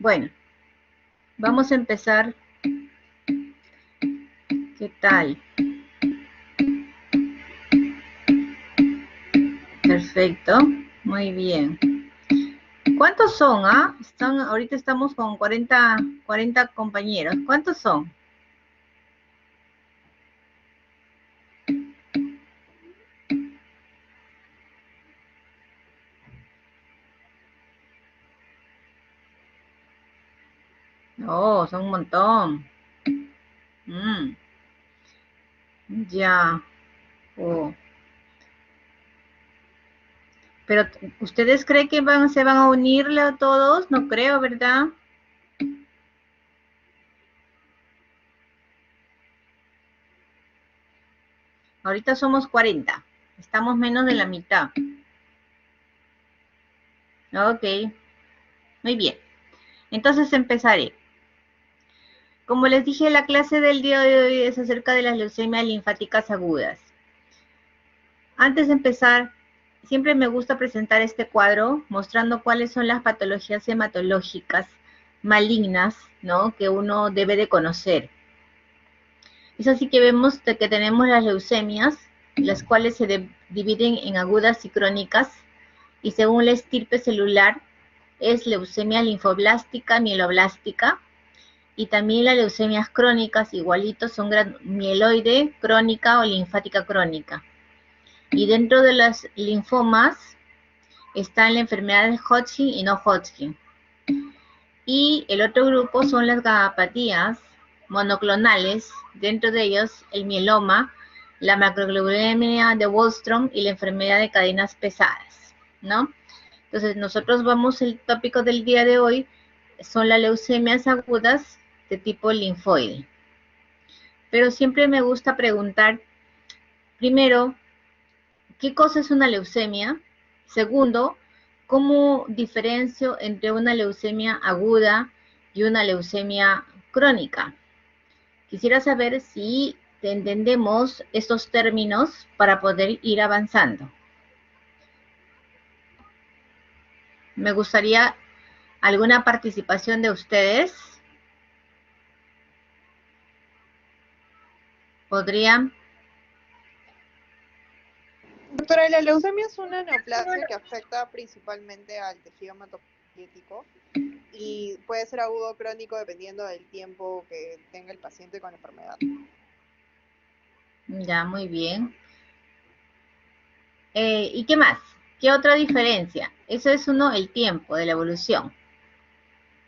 Bueno, vamos a empezar. ¿Qué tal? Perfecto, muy bien. ¿Cuántos son? Ahorita estamos con 40 compañeros. ¿Cuántos son? Oh, son un montón. Ya. Oh. Pero, ¿ustedes creen que se van a unirle a todos? No creo, ¿verdad? Ahorita somos 40. Estamos menos de la mitad. Ok. Muy bien. Entonces empezaré. Como les dije, la clase del día de hoy es acerca de las leucemias linfáticas agudas. Antes de empezar, siempre me gusta presentar este cuadro mostrando cuáles son las patologías hematológicas malignas, ¿no?, que uno debe de conocer. Es así que vemos que tenemos las leucemias, las cuales se dividen en agudas y crónicas, y según la estirpe celular es leucemia linfoblástica, mieloblástica, y también las leucemias crónicas, igualitos, son mieloide crónica o linfática crónica. Y dentro de las linfomas están la enfermedad de Hodgkin y no Hodgkin. Y el otro grupo son las gamapatías monoclonales, dentro de ellos el mieloma, la macroglobulinemia de Wallström y la enfermedad de cadenas pesadas, ¿no? Entonces nosotros el tópico del día de hoy son las leucemias agudas de tipo linfoide. Pero siempre me gusta preguntar, primero, ¿qué cosa es una leucemia? Segundo, ¿cómo diferencio entre una leucemia aguda y una leucemia crónica? Quisiera saber si entendemos estos términos para poder ir avanzando. Me gustaría alguna participación de ustedes. ¿Podrían? Doctora, la leucemia es una neoplasia que afecta principalmente al tejido hematopoyético y puede ser agudo o crónico dependiendo del tiempo que tenga el paciente con la enfermedad. Ya, muy bien. ¿Y qué más? ¿Qué otra diferencia? Eso es el tiempo de la evolución.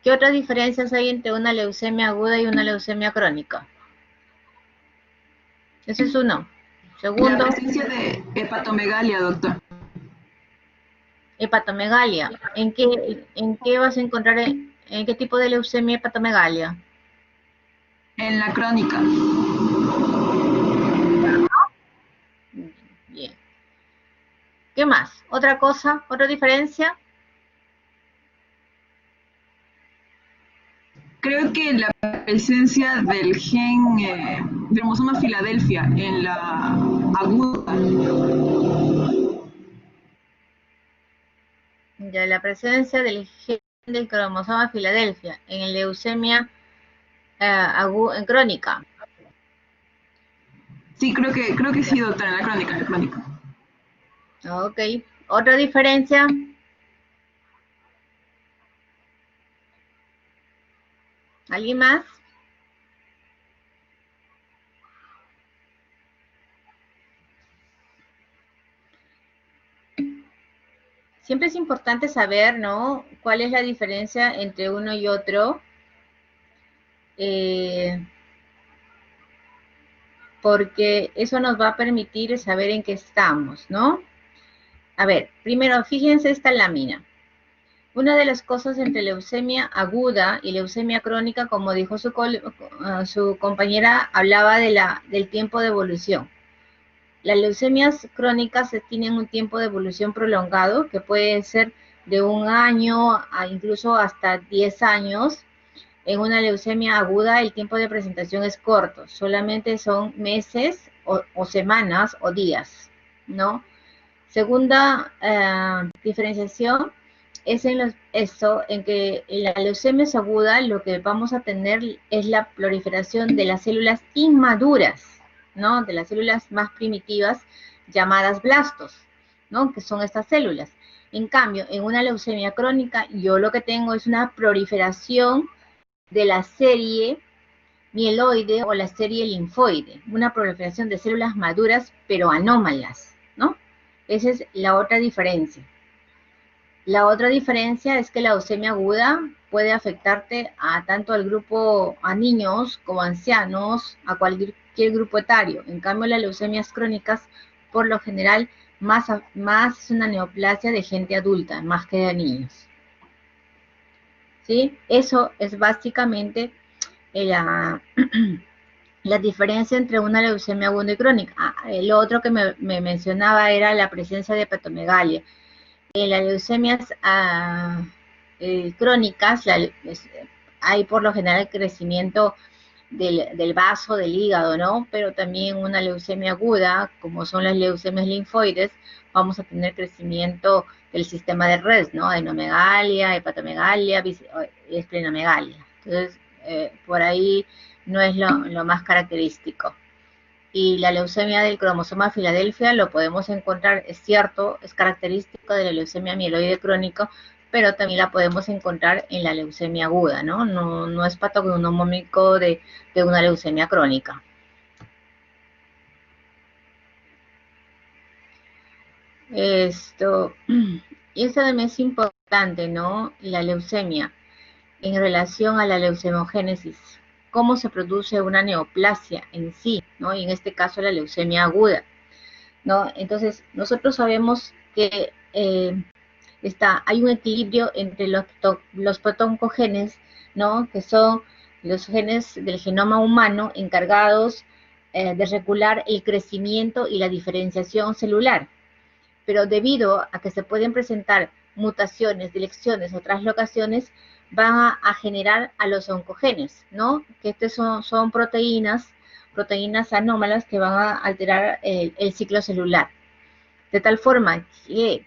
¿Qué otras diferencias hay entre una leucemia aguda y una leucemia crónica? Ese es uno. Segundo. La presencia de hepatomegalia, doctor. Hepatomegalia. ¿En qué vas a encontrar, en qué tipo de leucemia hepatomegalia? En la crónica. Bien. ¿Qué más? ¿Otra cosa? ¿Otra diferencia? Creo que la presencia del gen cromosoma Filadelfia en la aguda. Ya, la presencia del gen del cromosoma Filadelfia en leucemia crónica. Sí, creo que sí, doctora, en la crónica. Ok. ¿Otra diferencia? ¿Alguien más? Siempre es importante saber, ¿no?, cuál es la diferencia entre uno y otro. Porque eso nos va a permitir saber en qué estamos, ¿no? A ver, primero, fíjense esta lámina. Una de las cosas entre leucemia aguda y leucemia crónica, como dijo su compañera, hablaba del tiempo de evolución. Las leucemias crónicas tienen un tiempo de evolución prolongado, que puede ser de 1 año a incluso hasta 10 años. En una leucemia aguda el tiempo de presentación es corto, solamente son meses o semanas o días, ¿no? Segunda diferenciación es en que en la leucemia aguda lo que vamos a tener es la proliferación de las células inmaduras, ¿no? De las células más primitivas llamadas blastos, ¿no? Que son estas células. En cambio, en una leucemia crónica, yo lo que tengo es una proliferación de la serie mieloide o la serie linfoide, una proliferación de células maduras pero anómalas, ¿no? Esa es la otra diferencia. La otra diferencia es que la leucemia aguda puede afectarte a tanto al grupo, a niños como a ancianos, a cualquier grupo etario. En cambio, las leucemias crónicas, por lo general, más es una neoplasia de gente adulta, más que de niños. ¿Sí? Eso es básicamente la diferencia entre una leucemia aguda y crónica. Lo otro que me mencionaba era la presencia de hepatomegalia. En las leucemias crónicas hay por lo general crecimiento del vaso, del hígado, ¿no? Pero también una leucemia aguda, como son las leucemias linfoides, vamos a tener crecimiento del sistema de red, ¿no? Adenomegalia, hepatomegalia, esplenomegalia. Entonces, por ahí no es lo más característico. Y la leucemia del cromosoma Filadelfia lo podemos encontrar, es cierto, es característico de la leucemia mieloide crónico, pero también la podemos encontrar en la leucemia aguda, ¿no? No es patognomónico de una leucemia crónica. Y esto también es importante, ¿no? La leucemia en relación a la leucemogénesis. Cómo se produce una neoplasia en sí, ¿no? Y en este caso la leucemia aguda, ¿no? Entonces, nosotros sabemos que hay un equilibrio entre los protoncogenes, ¿no? Que son los genes del genoma humano encargados de regular el crecimiento y la diferenciación celular. Pero debido a que se pueden presentar mutaciones, deleciones o translocaciones, van a generar a los oncogenes, ¿no? Que estos son proteínas anómalas que van a alterar el ciclo celular. De tal forma que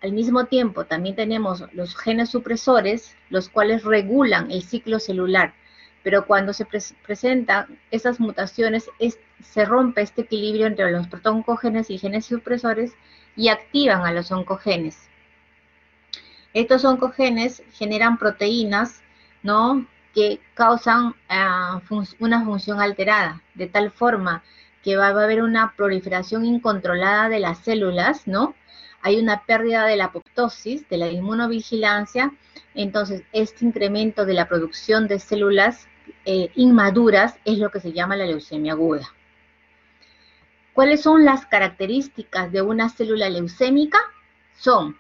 al mismo tiempo también tenemos los genes supresores, los cuales regulan el ciclo celular, pero cuando se presentan esas mutaciones, se rompe este equilibrio entre los protoncogenes y genes supresores y activan a los oncogenes. Estos oncogenes generan proteínas, ¿no?, que causan una función alterada, de tal forma que va a haber una proliferación incontrolada de las células, ¿no? Hay una pérdida de la apoptosis, de la inmunovigilancia, entonces este incremento de la producción de células inmaduras es lo que se llama la leucemia aguda. ¿Cuáles son las características de una célula leucémica? Son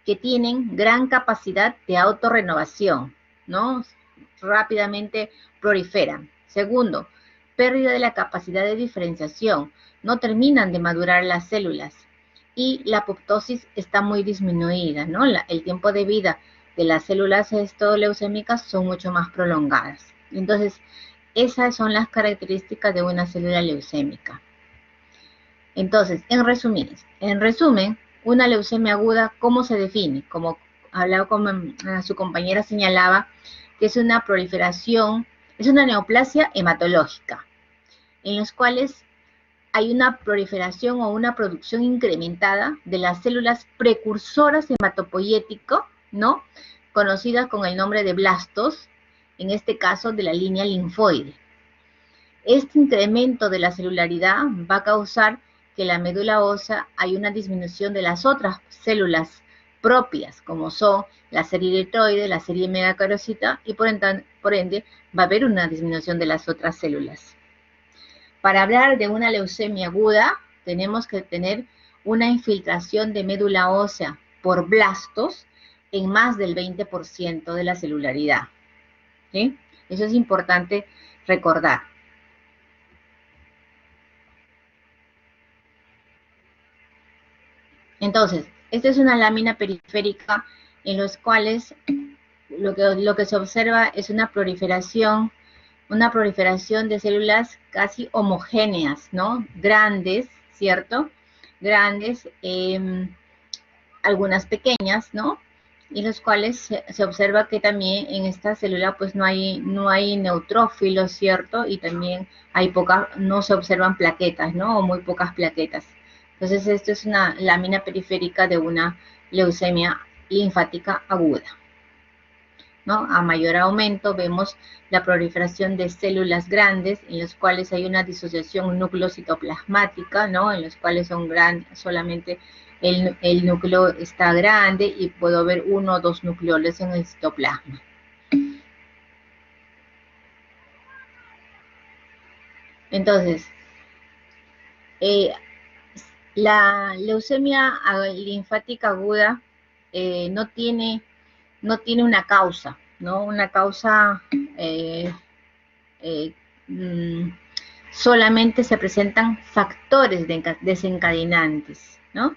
que tienen gran capacidad de autorrenovación, ¿no? Rápidamente proliferan. Segundo, pérdida de la capacidad de diferenciación. No terminan de madurar las células. Y la apoptosis está muy disminuida, ¿no? El tiempo de vida de las células leucémicas son mucho más prolongadas. Entonces, esas son las características de una célula leucémica. Entonces, en resumen, una leucemia aguda, ¿cómo se define? Como hablaba con su compañera, señalaba que es una proliferación, es una neoplasia hematológica, en los cuales hay una proliferación o una producción incrementada de las células precursoras hematopoyético, ¿no?, conocidas con el nombre de blastos, en este caso de la línea linfoide. Este incremento de la celularidad va a causar que en la médula ósea hay una disminución de las otras células propias, como son la serie eritroide, la serie megacariocyta, y por ende va a haber una disminución de las otras células. Para hablar de una leucemia aguda, tenemos que tener una infiltración de médula ósea por blastos en más del 20% de la celularidad, ¿sí? Eso es importante recordar. Entonces, esta es una lámina periférica en los cuales lo que se observa es una proliferación de células casi homogéneas, ¿no? Grandes, ¿cierto? Grandes, algunas pequeñas, ¿no? y los cuales se observa que también en esta célula pues no hay neutrófilos, ¿cierto? Y también no se observan plaquetas, ¿no? O muy pocas plaquetas. Entonces esto es una lámina periférica de una leucemia linfática aguda, ¿no? A mayor aumento vemos la proliferación de células grandes en las cuales hay una disociación núcleo-citoplasmática, ¿no? En los cuales son solamente el núcleo está grande y puedo ver 1 o 2 nucleoles en el citoplasma. Entonces, la leucemia linfática aguda no tiene una causa, ¿no? Una causa solamente se presentan factores desencadenantes, ¿no?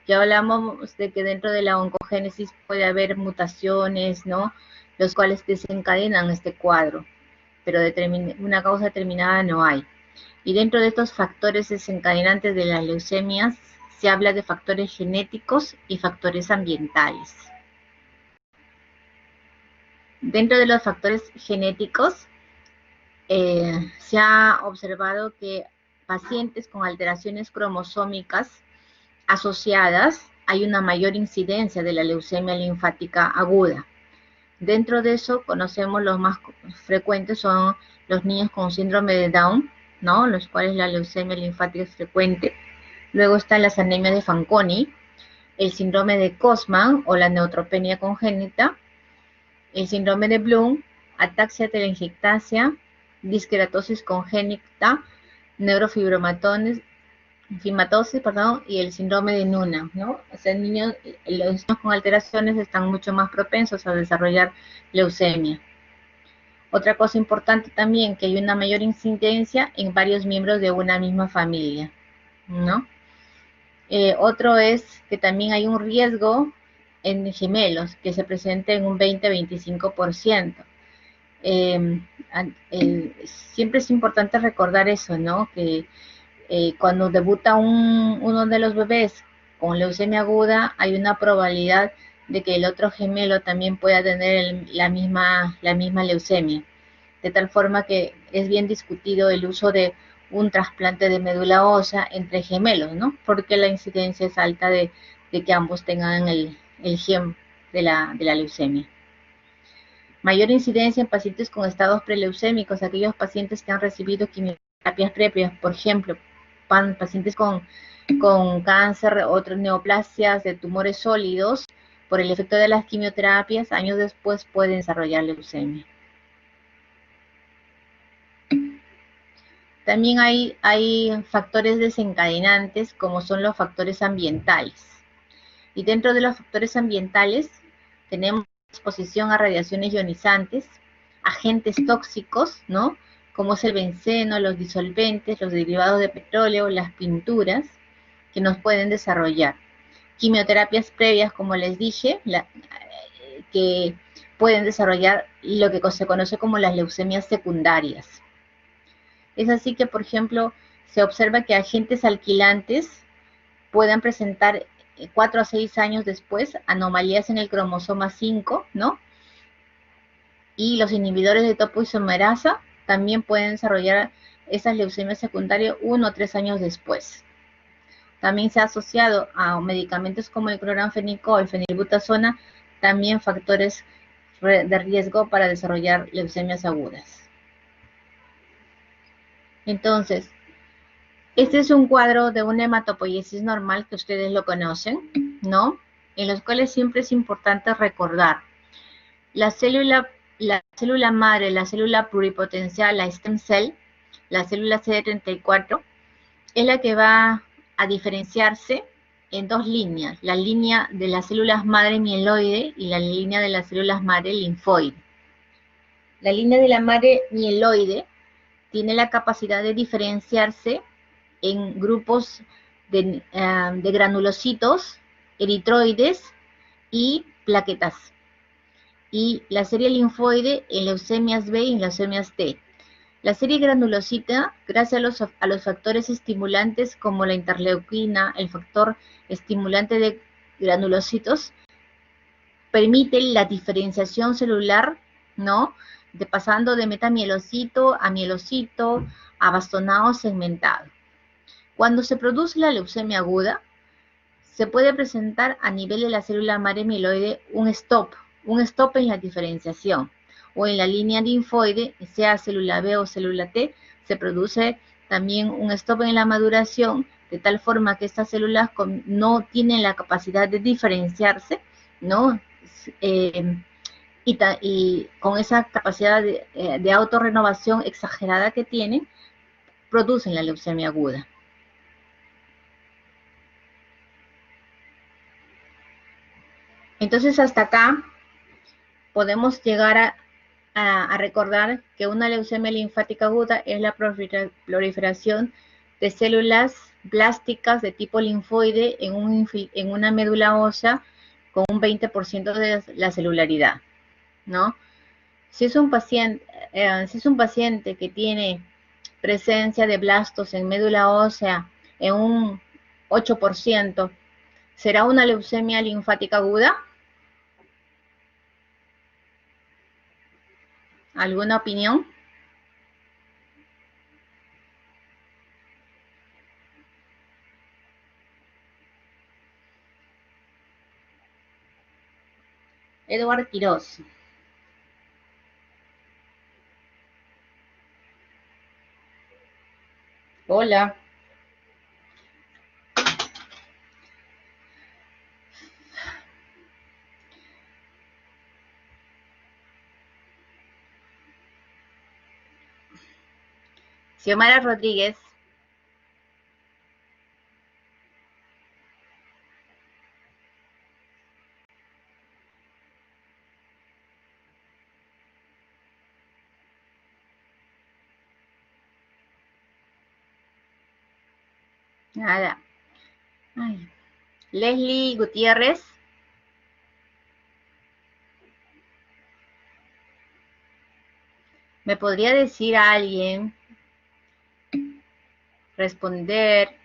Ya hablamos de que dentro de la oncogénesis puede haber mutaciones, ¿no? Los cuales desencadenan este cuadro, pero una causa determinada no hay. Y dentro de estos factores desencadenantes de las leucemias se habla de factores genéticos y factores ambientales. Dentro de los factores genéticos, se ha observado que pacientes con alteraciones cromosómicas asociadas hay una mayor incidencia de la leucemia linfática aguda. Dentro de eso conocemos los más frecuentes son los niños con síndrome de Down, ¿no? Los cuales la leucemia linfática es frecuente. Luego están las anemias de Fanconi, el síndrome de Cosman o la neutropenia congénita, el síndrome de Bloom, ataxia telangiectasia, disqueratosis congénita, neurofibromatosis, y el síndrome de Noonan, ¿no? O sea, los niños con alteraciones están mucho más propensos a desarrollar leucemia. Otra cosa importante también, que hay una mayor incidencia en varios miembros de una misma familia, ¿no? Otro es que también hay un riesgo en gemelos, que se presenta en un 20-25%. Siempre es importante recordar eso, ¿no? Que cuando debuta uno de los bebés con leucemia aguda, hay una probabilidad de que el otro gemelo también pueda tener la misma leucemia. De tal forma que es bien discutido el uso de un trasplante de médula ósea entre gemelos, ¿no? Porque la incidencia es alta de que ambos tengan el gen de la leucemia. Mayor incidencia en pacientes con estados preleucémicos, aquellos pacientes que han recibido quimioterapias previas, por ejemplo, pacientes con cáncer, otras neoplasias de tumores sólidos, por el efecto de las quimioterapias, años después pueden desarrollar leucemia. También hay factores desencadenantes, como son los factores ambientales. Y dentro de los factores ambientales tenemos exposición a radiaciones ionizantes, agentes tóxicos, ¿no? Como es el benceno, los disolventes, los derivados de petróleo, las pinturas, que nos pueden desarrollar. Quimioterapias previas, como les dije, que pueden desarrollar lo que se conoce como las leucemias secundarias. Es así que, por ejemplo, se observa que agentes alquilantes puedan presentar 4 a 6 años después anomalías en el cromosoma 5, ¿no? Y los inhibidores de topoisomerasa también pueden desarrollar esas leucemias secundarias 1 o 3 años después. También se ha asociado a medicamentos como el cloranfenico o el fenilbutazona, también factores de riesgo para desarrollar leucemias agudas. Entonces, este es un cuadro de una hematopoiesis normal que ustedes lo conocen, ¿no? En los cuales siempre es importante recordar la célula madre, la célula pluripotencial, la stem cell, la célula CD34, es la que va a diferenciarse en dos líneas, la línea de las células madre mieloide y la línea de las células madre linfoide. La línea de la madre mieloide tiene la capacidad de diferenciarse en grupos de granulocitos, eritroides y plaquetas. Y la serie linfoide en leucemias B y en leucemias T. La serie granulocita, gracias a los factores estimulantes como la interleuquina, el factor estimulante de granulocitos, permite la diferenciación celular, ¿no? Pasando de metamielocito a mielocito, a bastonado segmentado. Cuando se produce la leucemia aguda, se puede presentar a nivel de la célula madre mieloide un stop en la diferenciación, o en la línea linfoide, sea célula B o célula T, se produce también un stop en la maduración, de tal forma que estas células no tienen la capacidad de diferenciarse, ¿no? Y con esa capacidad de autorrenovación exagerada que tienen, producen la leucemia aguda. Entonces, hasta acá podemos llegar a recordar que una leucemia linfática aguda es la proliferación de células blásticas de tipo linfoide en una médula ósea con un 20% de la celularidad, ¿no? Si es un paciente que tiene presencia de blastos en médula ósea en un 8%, ¿será una leucemia linfática aguda? ¿Alguna opinión? Edward Quiroz. Hola. Xiomara Rodríguez. Nada. Ay. Leslie Gutiérrez. ¿Me podría decir a alguien responder?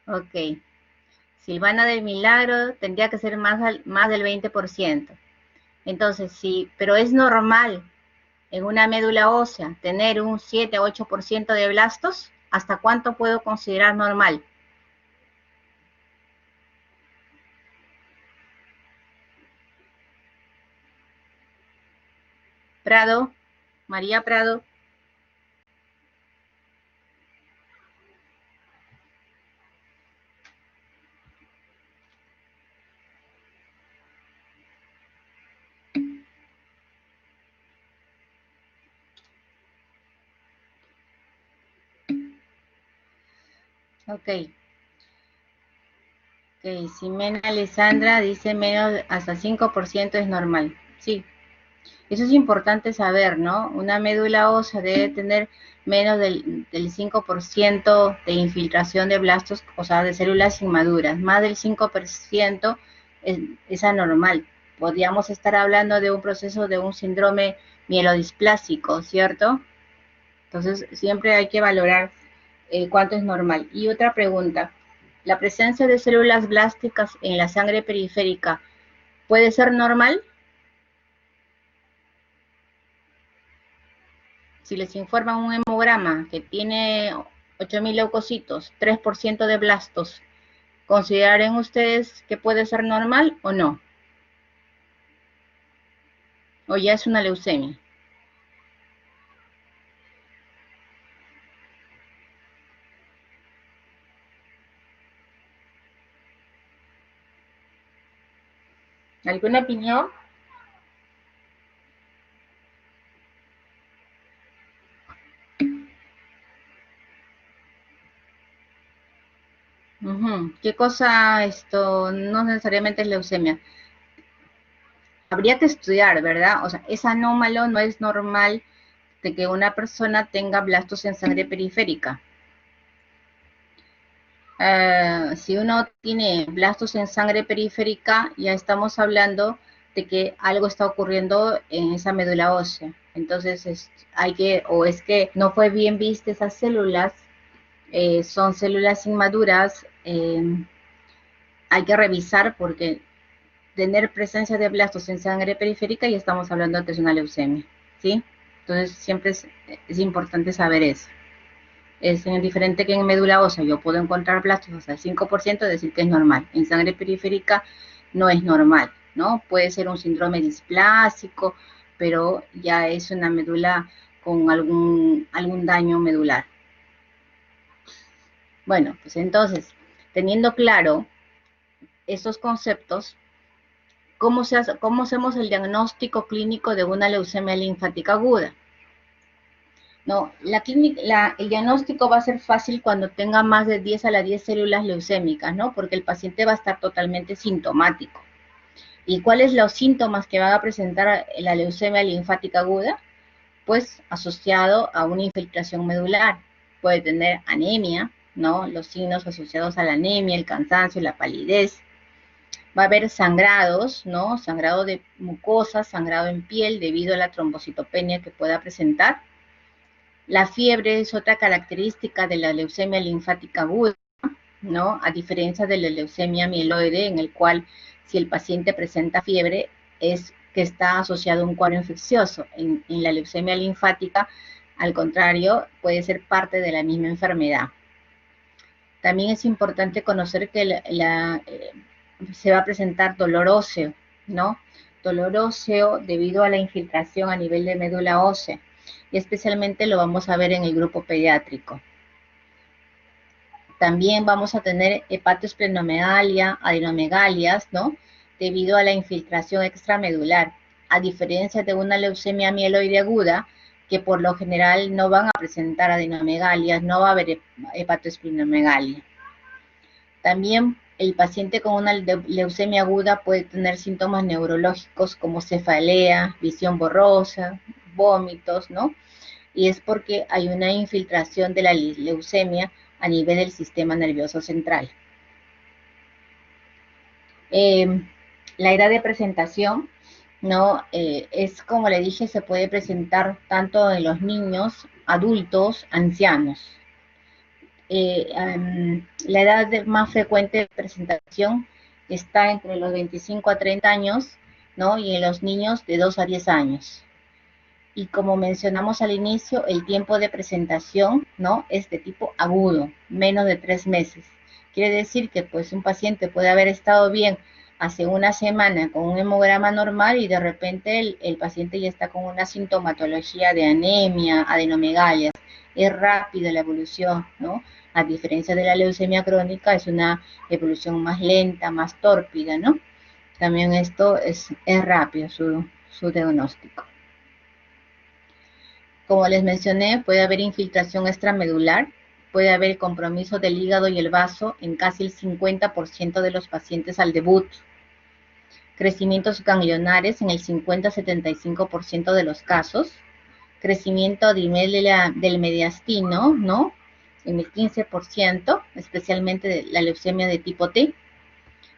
Ok. Silvana del Milagro tendría que ser más del 20%. Entonces, sí, pero es normal en una médula ósea tener un 7 a 8% de blastos. ¿Hasta cuánto puedo considerar normal? Prado, María Prado. Ok. Ok, Ximena Alessandra dice menos hasta 5% es normal. Sí, eso es importante saber, ¿no? Una médula ósea debe tener menos del 5% de infiltración de blastos, o sea, de células inmaduras. Más del 5% es anormal. Podríamos estar hablando de un proceso de un síndrome mielodisplásico, ¿cierto? Entonces, siempre hay que valorar cuánto es normal. Y otra pregunta, ¿la presencia de células blásticas en la sangre periférica puede ser normal? Si les informan un hemograma que tiene 8.000 leucocitos, 3% de blastos, ¿considerarán ustedes que puede ser normal o no? ¿O ya es una leucemia? ¿Alguna opinión? ¿Qué cosa esto no necesariamente es leucemia? Habría que estudiar, ¿verdad? O sea, es anómalo, no es normal de que una persona tenga blastos en sangre periférica. Si uno tiene blastos en sangre periférica, ya estamos hablando de que algo está ocurriendo en esa médula ósea. Entonces es que no fue bien vista esas células, son células inmaduras, hay que revisar porque tener presencia de blastos en sangre periférica y estamos hablando de que es una leucemia, ¿sí? Entonces siempre es importante saber eso. Es diferente que en médula ósea, yo puedo encontrar blastos hasta el 5%, decir que es normal. En sangre periférica no es normal, ¿no? Puede ser un síndrome displásico, pero ya es una médula con algún daño medular. Bueno, pues entonces, teniendo claro estos conceptos, ¿cómo hacemos el diagnóstico clínico de una leucemia linfática aguda? No, el diagnóstico va a ser fácil cuando tenga más de 10 a las 10 células leucémicas, ¿no? Porque el paciente va a estar totalmente sintomático. ¿Y cuáles los síntomas que van a presentar la leucemia linfática aguda? Pues asociado a una infiltración medular. Puede tener anemia, ¿no? Los signos asociados a la anemia, el cansancio, la palidez. Va a haber sangrados, ¿no? Sangrado de mucosa, sangrado en piel debido a la trombocitopenia que pueda presentar. La fiebre es otra característica de la leucemia linfática aguda, ¿no? A diferencia de la leucemia mieloide, en el cual si el paciente presenta fiebre es que está asociado a un cuadro infeccioso. En la leucemia linfática, al contrario, puede ser parte de la misma enfermedad. También es importante conocer que se va a presentar dolor óseo, ¿no? Dolor óseo debido a la infiltración a nivel de médula ósea. Y especialmente lo vamos a ver en el grupo pediátrico. También vamos a tener hepatosplenomegalia, adenomegalias, ¿no? Debido a la infiltración extramedular, a diferencia de una leucemia mieloide aguda, que por lo general no van a presentar adenomegalias, no va a haber hepatosplenomegalia. También el paciente con una leucemia aguda puede tener síntomas neurológicos como cefalea, visión borrosa, vómitos, ¿no? Y es porque hay una infiltración de la leucemia a nivel del sistema nervioso central. La edad de presentación, ¿no? Es como le dije, se puede presentar tanto en los niños, adultos, ancianos. La edad más frecuente de presentación está entre los 25 a 30 años, ¿no? Y en los niños de 2 a 10 años. Y como mencionamos al inicio, el tiempo de presentación, ¿no? Es de tipo agudo, menos de 3 meses. Quiere decir que pues un paciente puede haber estado bien hace una semana con un hemograma normal y de repente el paciente ya está con una sintomatología de anemia, adenomegalias. Es rápida la evolución, ¿no? A diferencia de la leucemia crónica, es una evolución más lenta, más tórpida, ¿no? También esto es rápido su diagnóstico. Como les mencioné, puede haber infiltración extramedular, puede haber compromiso del hígado y el vaso en casi el 50% de los pacientes al debut. Crecimientos ganglionares en el 50-75% de los casos. Crecimiento a nivel del mediastino, ¿no? En el 15%, especialmente de la leucemia de tipo T.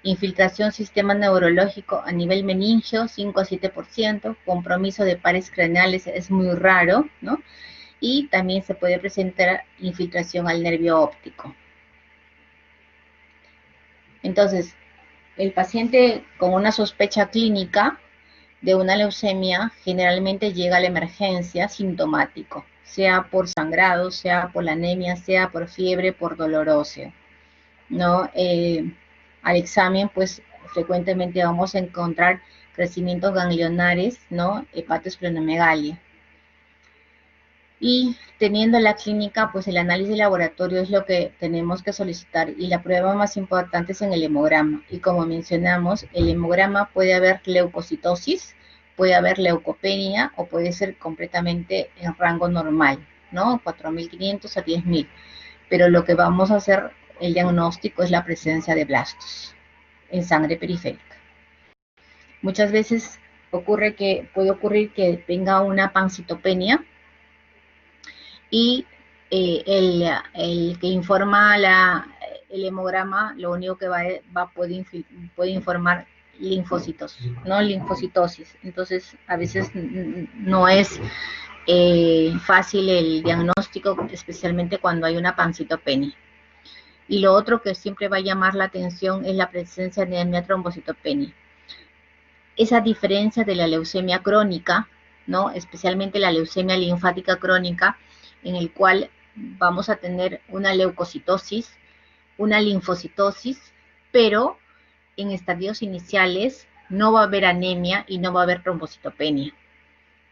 Infiltración sistema neurológico a nivel meningio, 5 a 7%, compromiso de pares craneales es muy raro, ¿no? Y también se puede presentar infiltración al nervio óptico. Entonces, el paciente con una sospecha clínica de una leucemia generalmente llega a la emergencia sintomático, sea por sangrado, sea por la anemia, sea por fiebre, por dolor óseo, ¿no? Al examen, pues frecuentemente vamos a encontrar crecimientos ganglionares, ¿no? Hepatosplenomegalia. Y teniendo la clínica, pues el análisis de laboratorio es lo que tenemos que solicitar y la prueba más importante es en el hemograma. Y como mencionamos, el hemograma puede haber leucocitosis, puede haber leucopenia o puede ser completamente en rango normal, ¿no? 4.500 a 10.000. Pero lo que vamos a hacer, el diagnóstico, es la presencia de blastos en sangre periférica. Muchas veces puede ocurrir que tenga una pancitopenia y el que informa el hemograma, lo único que puede informar linfocitos, ¿no? Linfocitosis. Entonces, a veces no es fácil el diagnóstico, especialmente cuando hay una pancitopenia. Y lo otro que siempre va a llamar la atención es la presencia de anemia trombocitopenia. Esa diferencia de la leucemia crónica, ¿no? Especialmente la leucemia linfática crónica, en el cual vamos a tener una leucocitosis, una linfocitosis, pero en estadios iniciales no va a haber anemia y no va a haber trombocitopenia.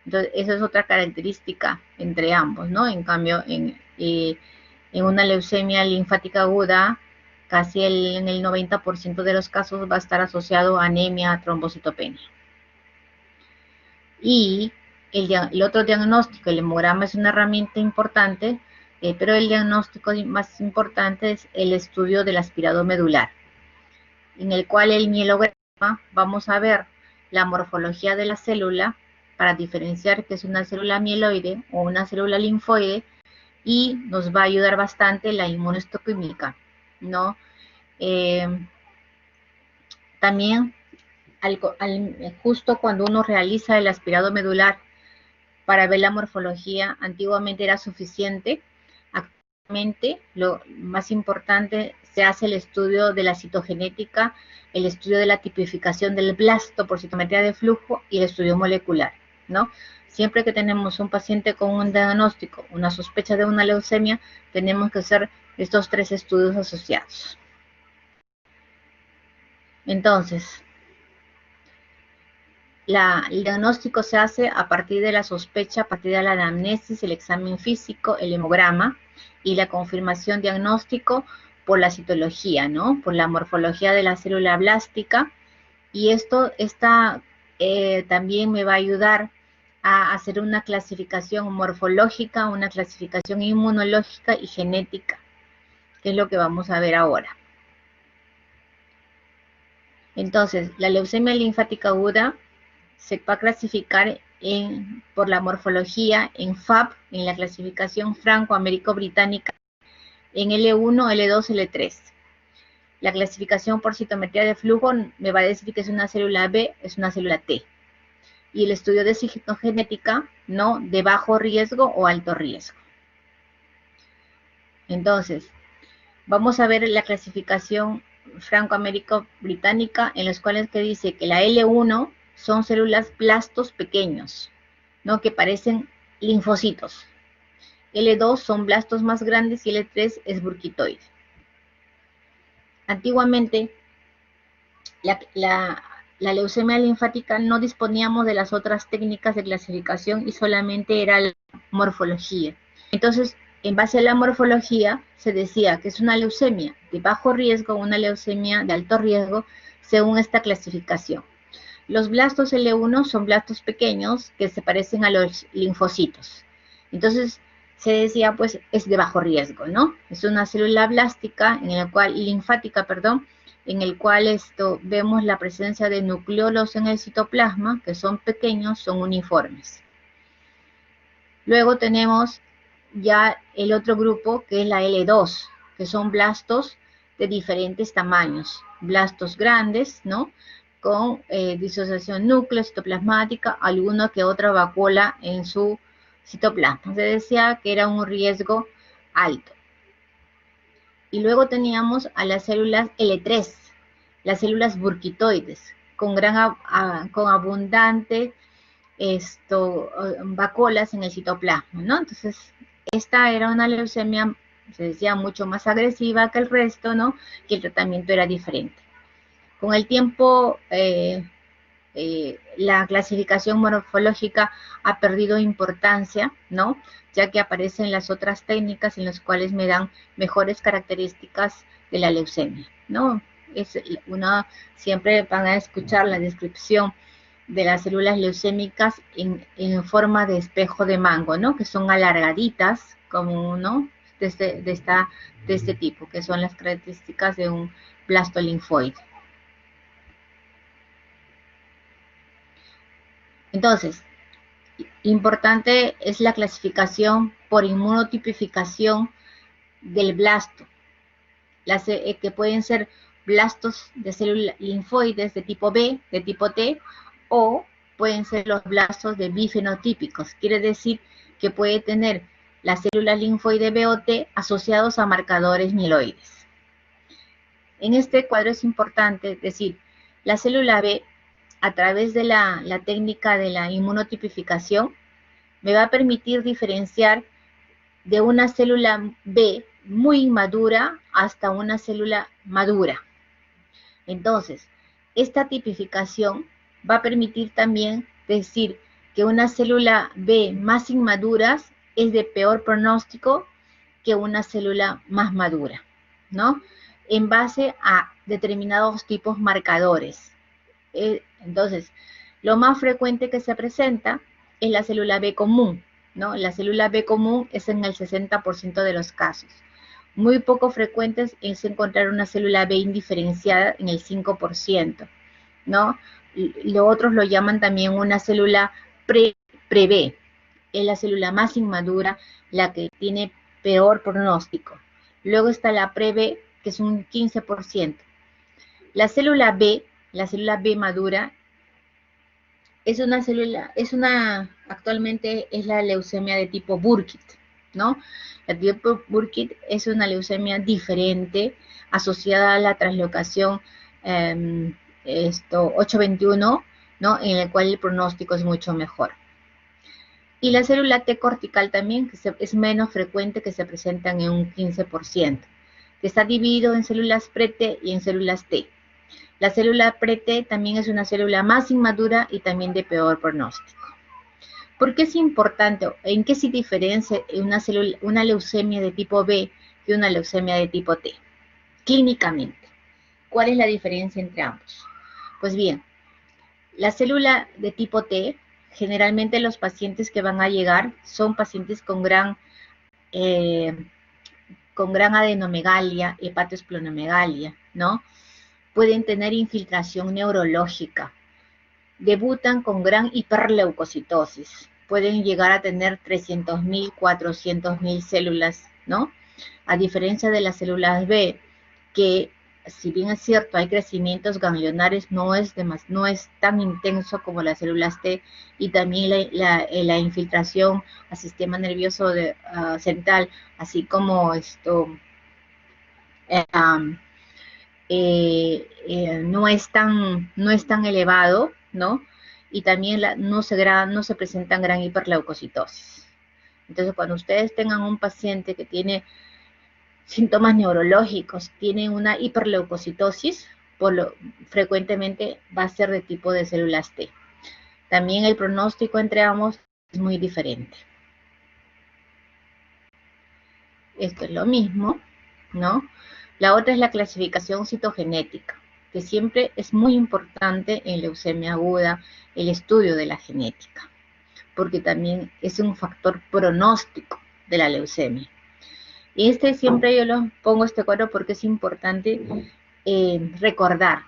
Entonces, esa es otra característica entre ambos, ¿no? En cambio, en una leucemia linfática aguda, casi en el 90% de los casos va a estar asociado a anemia, a trombocitopenia. Y el otro diagnóstico, el hemograma es una herramienta importante, pero el diagnóstico más importante es el estudio del aspirado medular, en el cual el mielograma vamos a ver la morfología de la célula para diferenciar que es una célula mieloide o una célula linfoide, y nos va a ayudar bastante la inmunohistoquímica, ¿no? También justo cuando uno realiza el aspirado medular para ver la morfología, antiguamente era suficiente. Actualmente lo más importante, se hace el estudio de la citogenética, el estudio de la tipificación del blasto por citometría de flujo y el estudio molecular, ¿no? Siempre que tenemos un paciente con un diagnóstico, una sospecha de una leucemia, tenemos que hacer estos 3 estudios asociados. Entonces, el diagnóstico se hace a partir de la sospecha, a partir de la anamnesis, el examen físico, el hemograma y la confirmación diagnóstico por la citología, ¿no? Por la morfología de la célula blástica. Y esto también me va a ayudar a hacer una clasificación morfológica, una clasificación inmunológica y genética, que es lo que vamos a ver ahora. Entonces, la leucemia linfática aguda se va a clasificar por la morfología en FAB, en la clasificación franco-américo-británica, en L1, L2, L3. La clasificación por citometría de flujo me va a decir que es una célula B, es una célula T. Y el estudio de citogenética, ¿no? De bajo riesgo o alto riesgo. Entonces, vamos a ver la clasificación franco-américo-británica, en los cuales que dice que la L1 son células blastos pequeños, ¿no? Que parecen linfocitos. L2 son blastos más grandes y L3 es burquitoide. Antiguamente, la leucemia linfática no disponíamos de las otras técnicas de clasificación y solamente era la morfología. Entonces, en base a la morfología, se decía que es una leucemia de bajo riesgo o una leucemia de alto riesgo según esta clasificación. Los blastos L1 son blastos pequeños que se parecen a los linfocitos. Entonces, se decía, pues, es de bajo riesgo, ¿no? Es una célula blástica, linfática, en el cual vemos la presencia de nucleolos en el citoplasma, que son pequeños, son uniformes. Luego tenemos ya el otro grupo, que es la L2, que son blastos de diferentes tamaños. Blastos grandes, ¿no? Con disociación núcleo, citoplasmática, alguna que otra vacuola en su citoplasma. Se decía que era un riesgo alto. Y luego teníamos a las células L3, las células burquitoides, con abundante vacuolas en el citoplasma, ¿no? Entonces, esta era una leucemia, se decía, mucho más agresiva que el resto, ¿no? Que el tratamiento era diferente. Con el tiempo, la clasificación morfológica ha perdido importancia, ¿no? Ya que aparecen las otras técnicas en las cuales me dan mejores características de la leucemia, ¿no? Siempre van a escuchar la descripción de las células leucémicas en forma de espejo de mango, ¿no? Que son alargaditas, como, ¿no? De este tipo, que son las características de un blasto linfoide. Entonces, importante es la clasificación por inmunotipificación del blasto, que pueden ser blastos de células linfoides de tipo B, de tipo T, o pueden ser los blastos de bifenotípicos. Quiere decir que puede tener las células linfoide B o T asociados a marcadores mieloides. En este cuadro es importante decir, la célula B, a través de la técnica de la inmunotipificación, me va a permitir diferenciar de una célula B muy inmadura hasta una célula madura. Entonces, esta tipificación va a permitir también decir que una célula B más inmadura es de peor pronóstico que una célula más madura, ¿no? En base a determinados tipos marcadores. Entonces, lo más frecuente que se presenta es la célula B común, ¿no? La célula B común es en el 60% de los casos. Muy poco frecuente es encontrar una célula B indiferenciada en el 5%, ¿no? Los otros lo llaman también una célula pre-B. Es la célula más inmadura, la que tiene peor pronóstico. Luego está la pre-B, que es un 15%. La célula B madura, actualmente es la leucemia de tipo Burkitt, ¿no? La tipo Burkitt es una leucemia diferente, asociada a la translocación 821, ¿no? En el cual el pronóstico es mucho mejor. Y la célula T cortical también, que es menos frecuente, que se presentan en un 15%, que está dividido en células pre-T y en células T. La célula pre-T también es una célula más inmadura y también de peor pronóstico. ¿Por qué es importante? ¿En qué se diferencia una leucemia de tipo B y una leucemia de tipo T? Clínicamente, ¿cuál es la diferencia entre ambos? Pues bien, la célula de tipo T, generalmente los pacientes que van a llegar son pacientes con gran adenomegalia, hepatoesplenomegalia, ¿no? Pueden tener infiltración neurológica, debutan con gran hiperleucocitosis, pueden llegar a tener 300.000, 400.000 células, ¿no? A diferencia de las células B, que si bien es cierto, hay crecimientos ganglionares, no es tan intenso como las células T, y también la infiltración al sistema nervioso central, así como no es tan elevado, ¿no? Y también no se presentan gran hiperleucocitosis. Entonces, cuando ustedes tengan un paciente que tiene síntomas neurológicos, tiene una hiperleucocitosis, frecuentemente va a ser de tipo de células T. También el pronóstico entre ambos es muy diferente. Esto es lo mismo, ¿no? La otra es la clasificación citogenética, que siempre es muy importante en leucemia aguda, el estudio de la genética, porque también es un factor pronóstico de la leucemia. Y siempre yo lo pongo este cuadro porque es importante recordar,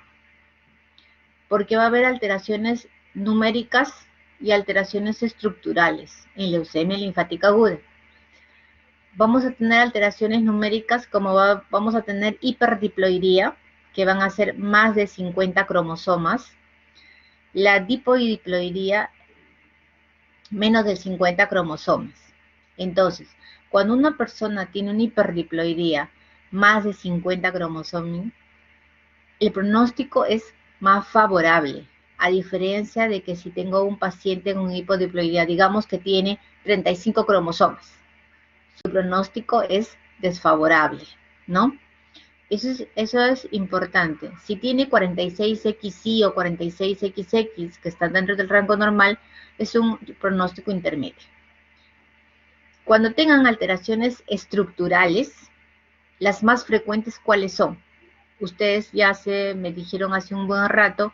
porque va a haber alteraciones numéricas y alteraciones estructurales en leucemia linfática aguda. Vamos a tener alteraciones numéricas como vamos a tener hiperdiploidía, que van a ser más de 50 cromosomas. La diploidía, menos de 50 cromosomas. Entonces, cuando una persona tiene una hiperdiploidía, más de 50 cromosomas, el pronóstico es más favorable, a diferencia de que si tengo un paciente con hipodiploidía, digamos que tiene 35 cromosomas, su pronóstico es desfavorable, ¿no? Eso es importante. Si tiene 46XY o 46XX, que están dentro del rango normal, es un pronóstico intermedio. Cuando tengan alteraciones estructurales, las más frecuentes, ¿cuáles son? Ustedes me dijeron hace un buen rato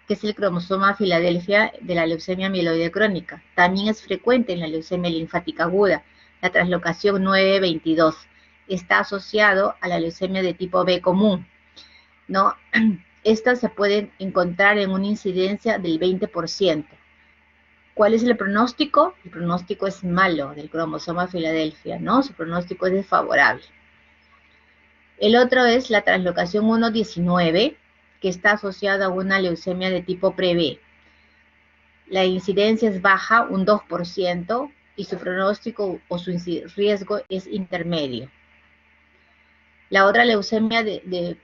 que es el cromosoma Filadelfia de la leucemia mieloide crónica. También es frecuente en la leucemia linfática aguda, la translocación 922. Está asociado a la leucemia de tipo B común, ¿no? Estas se pueden encontrar en una incidencia del 20%. ¿Cuál es el pronóstico? El pronóstico es malo del cromosoma Filadelfia, ¿no? Su pronóstico es desfavorable. El otro es la translocación 1-19, que está asociada a una leucemia de tipo pre-B. La incidencia es baja, un 2%, y su pronóstico o su riesgo es intermedio. La otra leucemia de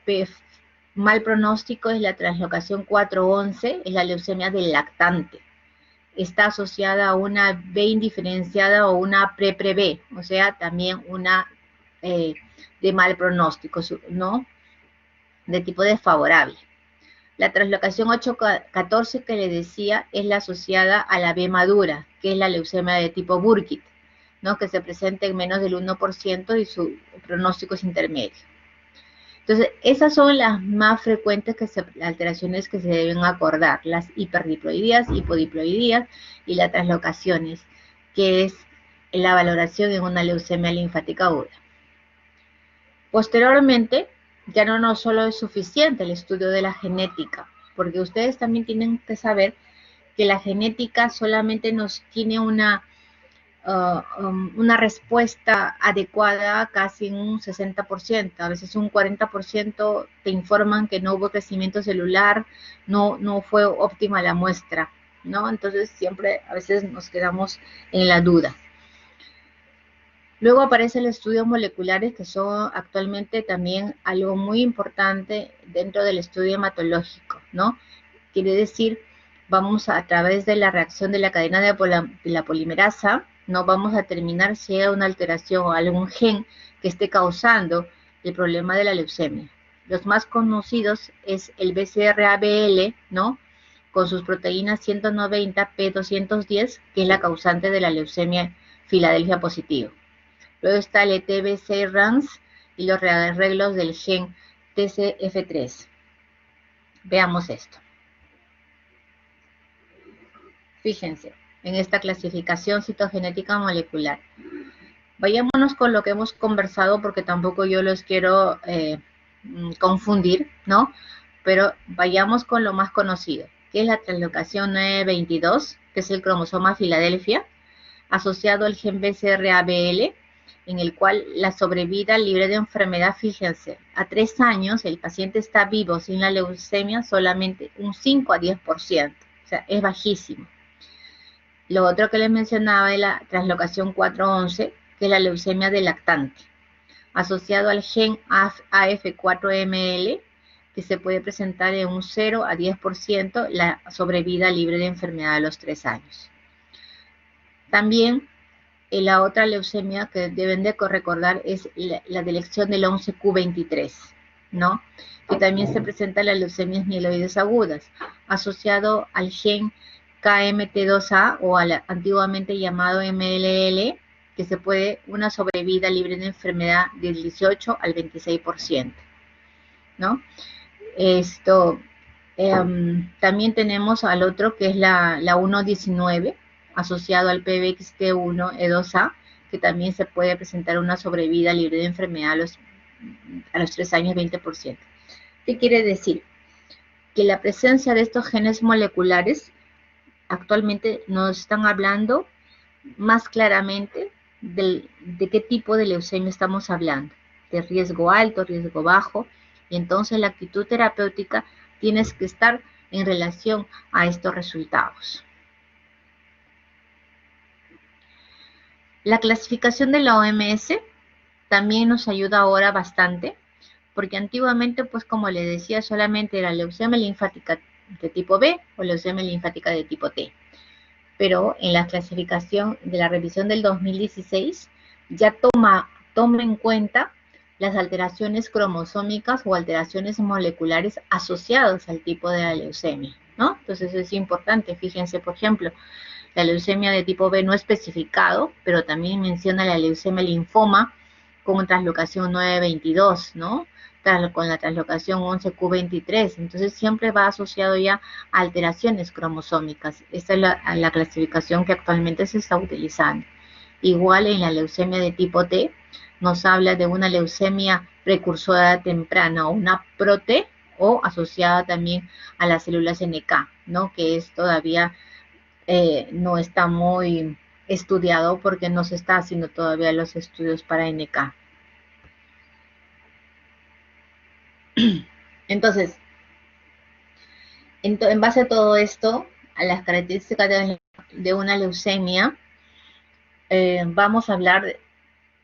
mal pronóstico es la translocación 4-11, es la leucemia del lactante. Está asociada a una B indiferenciada o una pre-B, o sea, también una de mal pronóstico, ¿no? De tipo desfavorable. La translocación 8-14 que le decía es la asociada a la B madura, que es la leucemia de tipo Burkitt, ¿no? Que se presenta en menos del 1% y su pronóstico es intermedio. Entonces, esas son las más frecuentes alteraciones que se deben acordar, las hiperdiploidías, hipodiploidías y las translocaciones, que es la valoración en una leucemia linfática aguda. Posteriormente, ya no solo es suficiente el estudio de la genética, porque ustedes también tienen que saber que la genética solamente nos tiene una respuesta adecuada casi en un 60%, a veces un 40% te informan que no hubo crecimiento celular, no fue óptima la muestra, ¿no? Entonces siempre a veces nos quedamos en la duda. Luego aparecen los estudios moleculares, que son actualmente también algo muy importante dentro del estudio hematológico, ¿no? Quiere decir, vamos a través de la reacción de la cadena de la polimerasa, no vamos a determinar si hay una alteración o algún gen que esté causando el problema de la leucemia. Los más conocidos es el BCR-ABL, ¿no? Con sus proteínas 190, P210, que es la causante de la leucemia Filadelfia positiva. Luego está el ETBC-RANS y los rearreglos del gen TCF3. Veamos esto. Fíjense en esta clasificación citogenética molecular. Vayámonos con lo que hemos conversado, porque tampoco yo los quiero confundir, ¿no? Pero vayamos con lo más conocido, que es la translocación 922, que es el cromosoma Filadelfia, asociado al gen BCR-ABL, en el cual la sobrevida libre de enfermedad, fíjense, a 3 años el paciente está vivo sin la leucemia solamente un 5 a 10%, o sea, es bajísimo. Lo otro que les mencionaba es la translocación 411, que es la leucemia del lactante, asociado al gen AF4ML, que se puede presentar en un 0 a 10% la sobrevida libre de enfermedad a los 3 años. También la otra leucemia que deben de recordar es la delección del 11q23, ¿no? Que también se presenta en las leucemias mieloides agudas, asociado al gen KMT2A o antiguamente llamado MLL, que se puede una sobrevida libre de enfermedad del 18 al 26%, ¿no? También tenemos al otro que es la 119, asociado al PBXT1E2A, que también se puede presentar una sobrevida libre de enfermedad a los 3 años 20%. ¿Qué quiere decir? Que la presencia de estos genes moleculares actualmente nos están hablando más claramente de qué tipo de leucemia estamos hablando, de riesgo alto, riesgo bajo, y entonces la actitud terapéutica tiene que estar en relación a estos resultados. La clasificación de la OMS también nos ayuda ahora bastante, porque antiguamente, pues como les decía, solamente era leucemia linfática de tipo B o leucemia linfática de tipo T. Pero en la clasificación de la revisión del 2016 ya toma en cuenta las alteraciones cromosómicas o alteraciones moleculares asociadas al tipo de la leucemia, ¿no? Entonces es importante, fíjense, por ejemplo, la leucemia de tipo B no especificado, pero también menciona la leucemia linfoma con translocación 922, ¿no? Con la translocación 11q23, entonces siempre va asociado ya a alteraciones cromosómicas. Esta es la clasificación que actualmente se está utilizando. Igual en la leucemia de tipo T, nos habla de una leucemia precursora temprana o una PROT o asociada también a las células NK, ¿no? Que es todavía no está muy estudiado porque no se está haciendo todavía los estudios para NK. Entonces, en base a todo esto, a las características de una leucemia, vamos a hablar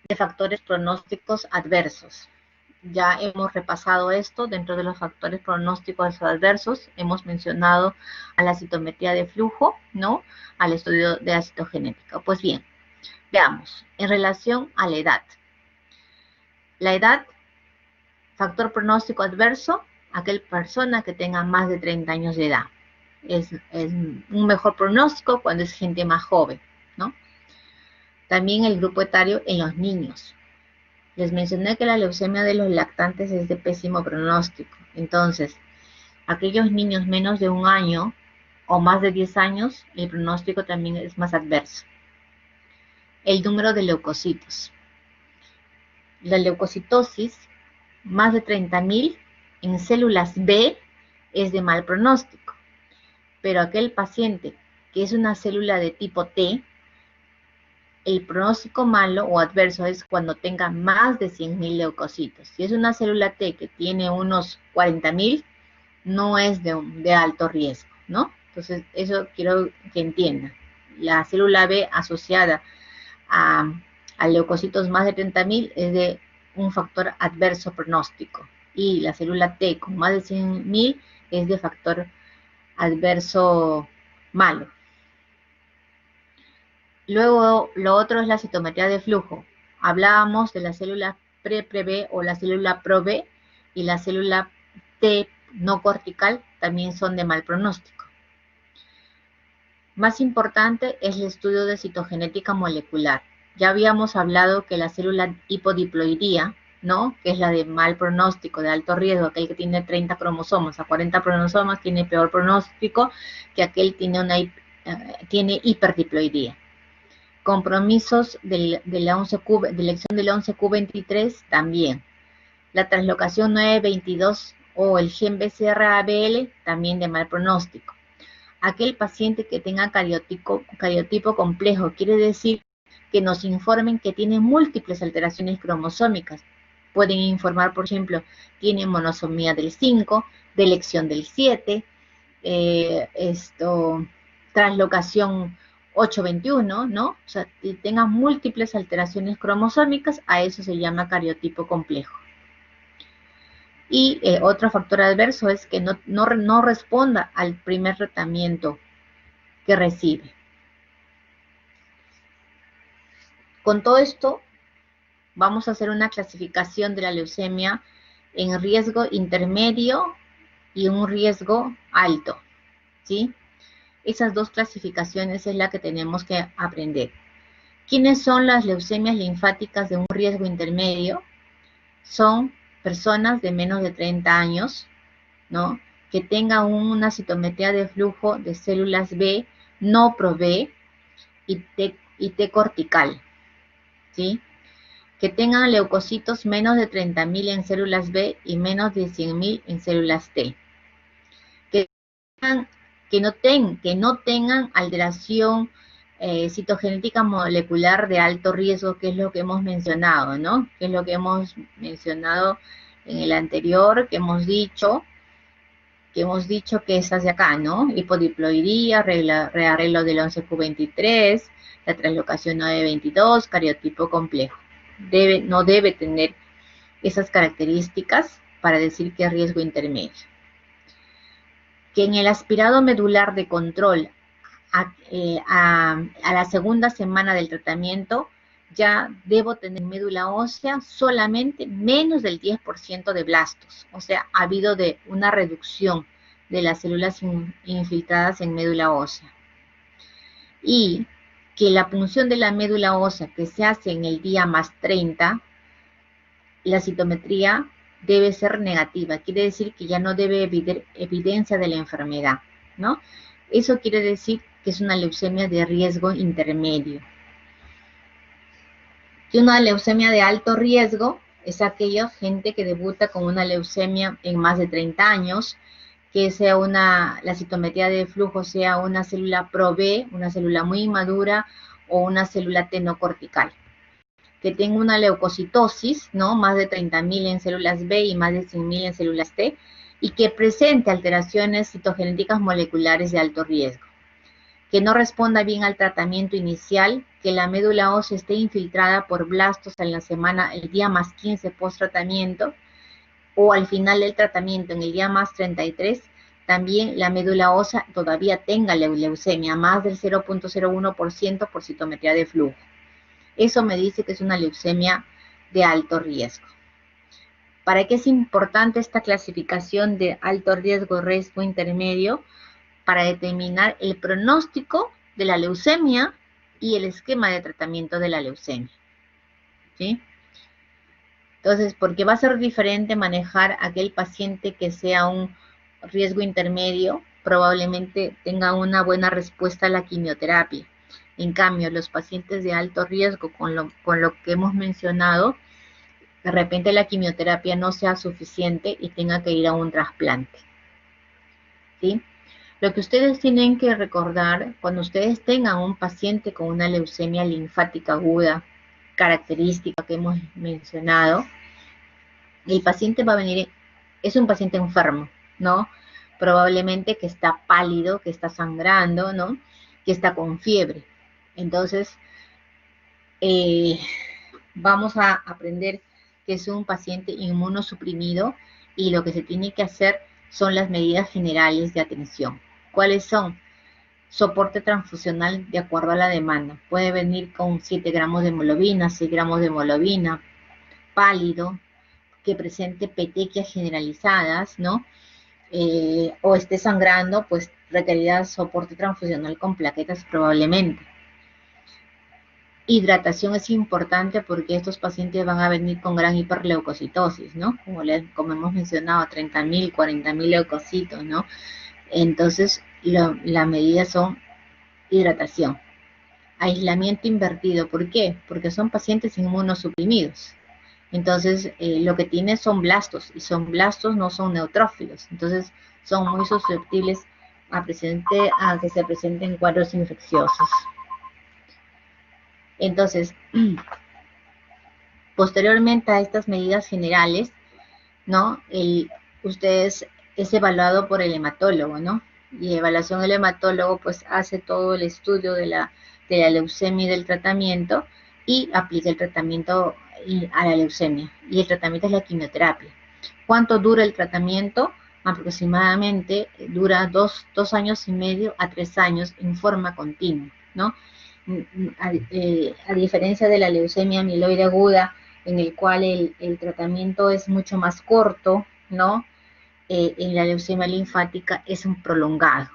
de factores pronósticos adversos. Ya hemos repasado esto dentro de los factores pronósticos adversos. Hemos mencionado a la citometría de flujo, ¿no? Al estudio de la citogenética. Pues bien, veamos, en relación a la edad. La edad, factor pronóstico adverso, aquel persona que tenga más de 30 años de edad. Es un mejor pronóstico cuando es gente más joven, ¿no? También el grupo etario en los niños. Les mencioné que la leucemia de los lactantes es de pésimo pronóstico. Entonces, aquellos niños menos de 1 año o más de 10 años, el pronóstico también es más adverso. El número de leucocitos. La leucocitosis, más de 30.000 en células B, es de mal pronóstico. Pero aquel paciente que es una célula de tipo T, el pronóstico malo o adverso es cuando tenga más de 100.000 leucocitos. Si es una célula T que tiene unos 40.000, no es de alto riesgo, ¿no? Entonces, eso quiero que entiendan. La célula B asociada a leucocitos más de 30.000 es de un factor adverso pronóstico. Y la célula T con más de 100.000 es de factor adverso malo. Luego, lo otro es la citometría de flujo. Hablábamos de la célula pre-B o la célula pro-B y la célula T no cortical también son de mal pronóstico. Más importante es el estudio de citogenética molecular. Ya habíamos hablado que la célula hipodiploidía, ¿no? Que es la de mal pronóstico, de alto riesgo, aquel que tiene 30 cromosomas a 40 cromosomas tiene peor pronóstico que aquel que tiene hiperdiploidía. Compromisos de la elección del 11q23 también. La translocación 922 o el gen BCR-ABL también de mal pronóstico. Aquel paciente que tenga cariotipo complejo, quiere decir que nos informen que tiene múltiples alteraciones cromosómicas. Pueden informar, por ejemplo, tiene monosomía del 5, delección del 7, translocación 821, ¿no? O sea, que tenga múltiples alteraciones cromosómicas, a eso se llama cariotipo complejo. Y otro factor adverso es que no responda al primer tratamiento que recibe. Con todo esto, vamos a hacer una clasificación de la leucemia en riesgo intermedio y un riesgo alto, ¿sí? Esas dos clasificaciones es la que tenemos que aprender. ¿Quiénes son las leucemias linfáticas de un riesgo intermedio? Son personas de menos de 30 años, ¿no? Que tengan una citometría de flujo de células B, no pro-B y T cortical, ¿sí? Que tengan leucocitos menos de 30.000 en células B y menos de 100.000 en células T. Que no tengan alteración citogenética molecular de alto riesgo, que es lo que hemos mencionado, ¿no? Que es lo que hemos mencionado en el anterior, que hemos dicho que esas de acá, ¿no? Hipodiploidía, rearreglo del 11q23, la translocación 922, cariotipo complejo. No debe tener esas características para decir que es riesgo intermedio. Que en el aspirado medular de control a la segunda semana del tratamiento ya debo tener médula ósea solamente menos del 10% de blastos. O sea, ha habido una reducción de las células infiltradas en médula ósea. Y que la punción de la médula ósea que se hace en el día más 30, la citometría debe ser negativa. Quiere decir que ya no debe haber evidencia de la enfermedad, ¿no? Eso quiere decir que es una leucemia de riesgo intermedio. Que una leucemia de alto riesgo es aquella gente que debuta con una leucemia en más de 30 años, que sea la citometría de flujo sea una célula pro-B, una célula muy inmadura, o una célula T no cortical. que tenga una leucocitosis, ¿no? Más de 30.000 en células B y más de 100.000 en células T, y que presente alteraciones citogenéticas moleculares de alto riesgo, que no responda bien al tratamiento inicial, que la médula ósea esté infiltrada por blastos en la semana, el día más 15 post tratamiento, o al final del tratamiento, en el día más 33, también la médula ósea todavía tenga leucemia, más del 0.01% por citometría de flujo. Eso me dice que es una leucemia de alto riesgo. ¿Para qué es importante esta clasificación de alto riesgo, riesgo intermedio? Para determinar el pronóstico de la leucemia y el esquema de tratamiento de la leucemia, ¿sí? Entonces, porque va a ser diferente manejar aquel paciente que sea un riesgo intermedio, probablemente tenga una buena respuesta a la quimioterapia. En cambio, los pacientes de alto riesgo, con lo que hemos mencionado, de repente la quimioterapia no sea suficiente y tenga que ir a un trasplante, ¿sí? Lo que ustedes tienen que recordar, cuando ustedes tengan un paciente con una leucemia linfática aguda, característica que hemos mencionado, el paciente va a venir, es un paciente enfermo, ¿no? Probablemente que está pálido, que está sangrando, ¿no? Que está con fiebre. Entonces, vamos a aprender que es un paciente inmunosuprimido y lo que se tiene que hacer son las medidas generales de atención. ¿Cuáles son? Soporte transfusional de acuerdo a la demanda. Puede venir con 7 gramos de hemoglobina, 6 gramos de hemoglobina, pálido, que presente petequias generalizadas, ¿no? O esté sangrando, pues requerirá soporte transfusional con plaquetas probablemente. Hidratación es importante porque estos pacientes van a venir con gran hiperleucocitosis, ¿no? Como hemos mencionado, 30.000, 40.000 leucocitos, ¿no? Entonces, las medidas son hidratación. Aislamiento invertido, ¿por qué? Porque son pacientes inmunosuprimidos. Entonces, lo que tiene son blastos, y son blastos, no son neutrófilos. Entonces, son muy susceptibles a que se presenten cuadros infecciosos. Entonces, posteriormente a estas medidas generales, ¿no? Ustedes es evaluado por el hematólogo, ¿no? Y evaluación del hematólogo, pues hace todo el estudio de la leucemia y del tratamiento y aplica el tratamiento a la leucemia. Y el tratamiento es la quimioterapia. ¿Cuánto dura el tratamiento? Aproximadamente dura 2 años y medio a 3 años en forma continua, ¿no? A diferencia de la leucemia amiloide aguda, en el cual el tratamiento es mucho más corto, ¿no? En la leucemia linfática es un prolongado.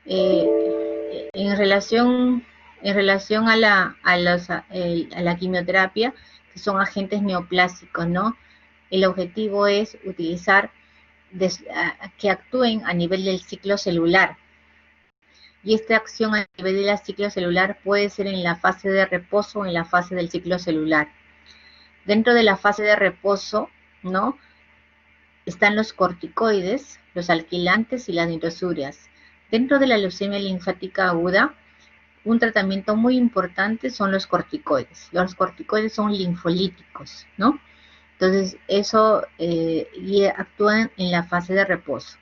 En relación a la quimioterapia, que son agentes neoplásicos, ¿no? El objetivo es utilizar que actúen a nivel del ciclo celular. Y esta acción a nivel de la ciclo celular puede ser en la fase de reposo o en la fase del ciclo celular. Dentro de la fase de reposo, ¿no? Están los corticoides, los alquilantes y las nitrosurias. Dentro de la leucemia linfática aguda, un tratamiento muy importante son los corticoides. Los corticoides son linfolíticos, ¿no? Entonces, eso y actúan en la fase de reposo.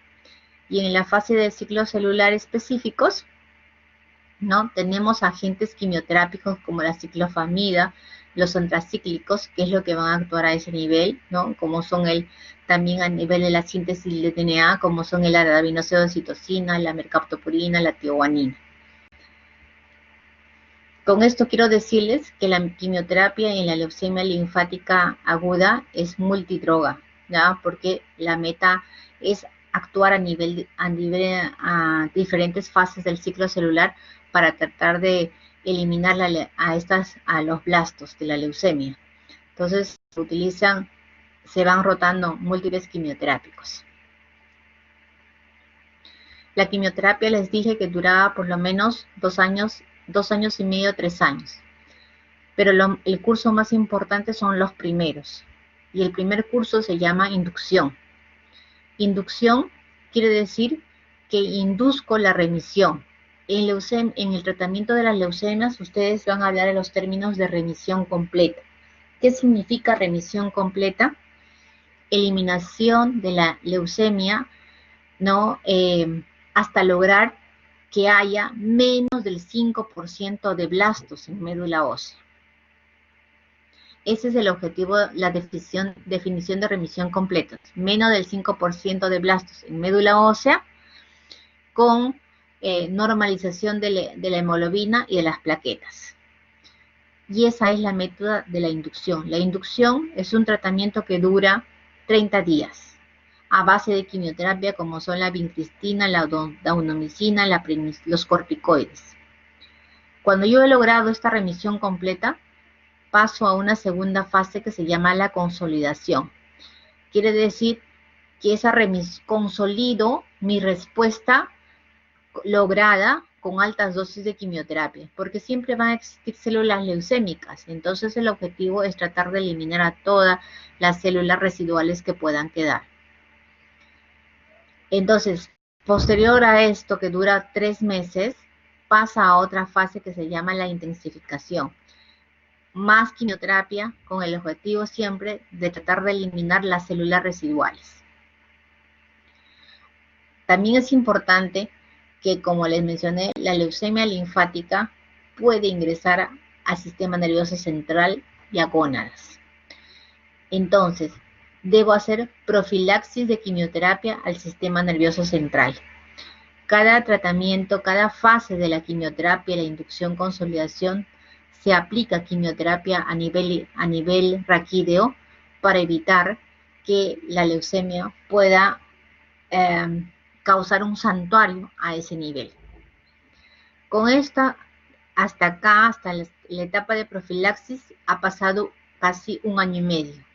Y en la fase de ciclo celular específicos, ¿no? Tenemos agentes quimioterápicos como la ciclofamida, los antracíclicos, que es lo que van a actuar a ese nivel, ¿no? Como son también a nivel de la síntesis de DNA, como son el arabinoxidocitocina, la mercaptopurina, la tioguanina. Con esto quiero decirles que la quimioterapia en la leucemia linfática aguda es multidroga, ¿ya? Porque la meta es actuar a diferentes fases del ciclo celular para tratar de eliminar a los blastos de la leucemia. Entonces se van rotando múltiples quimioterápicos. La quimioterapia les dije que duraba por lo menos 2 años y medio, 3 años. Pero el curso más importante son los primeros. Y el primer curso se llama inducción. Inducción quiere decir que induzco la remisión. en el tratamiento de las leucemias, ustedes van a hablar de los términos de remisión completa. ¿Qué significa remisión completa? Eliminación de la leucemia, ¿no? Hasta lograr que haya menos del 5% de blastos en médula ósea. Ese es el objetivo, la definición de remisión completa. Menos del 5% de blastos en médula ósea con normalización de la hemoglobina y de las plaquetas. Y esa es la método de la inducción. La inducción es un tratamiento que dura 30 días a base de quimioterapia como son la vincristina, la daunomicina, los corticoides. Cuando yo he logrado esta remisión completa, paso a una segunda fase que se llama la consolidación. Quiere decir que consolido mi respuesta lograda con altas dosis de quimioterapia, porque siempre van a existir células leucémicas. Entonces el objetivo es tratar de eliminar a todas las células residuales que puedan quedar. Entonces, posterior a esto, que dura 3 meses, pasa a otra fase que se llama la intensificación. Más quimioterapia con el objetivo siempre de tratar de eliminar las células residuales. También es importante que, como les mencioné, la leucemia linfática puede ingresar al sistema nervioso central y a gónadas. Entonces, debo hacer profilaxis de quimioterapia al sistema nervioso central. Cada tratamiento, cada fase de la quimioterapia, la inducción, consolidación, se aplica quimioterapia a nivel raquídeo para evitar que la leucemia pueda causar un santuario a ese nivel. Con esta, hasta acá, hasta la etapa de profilaxis, ha pasado casi 1 año y medio.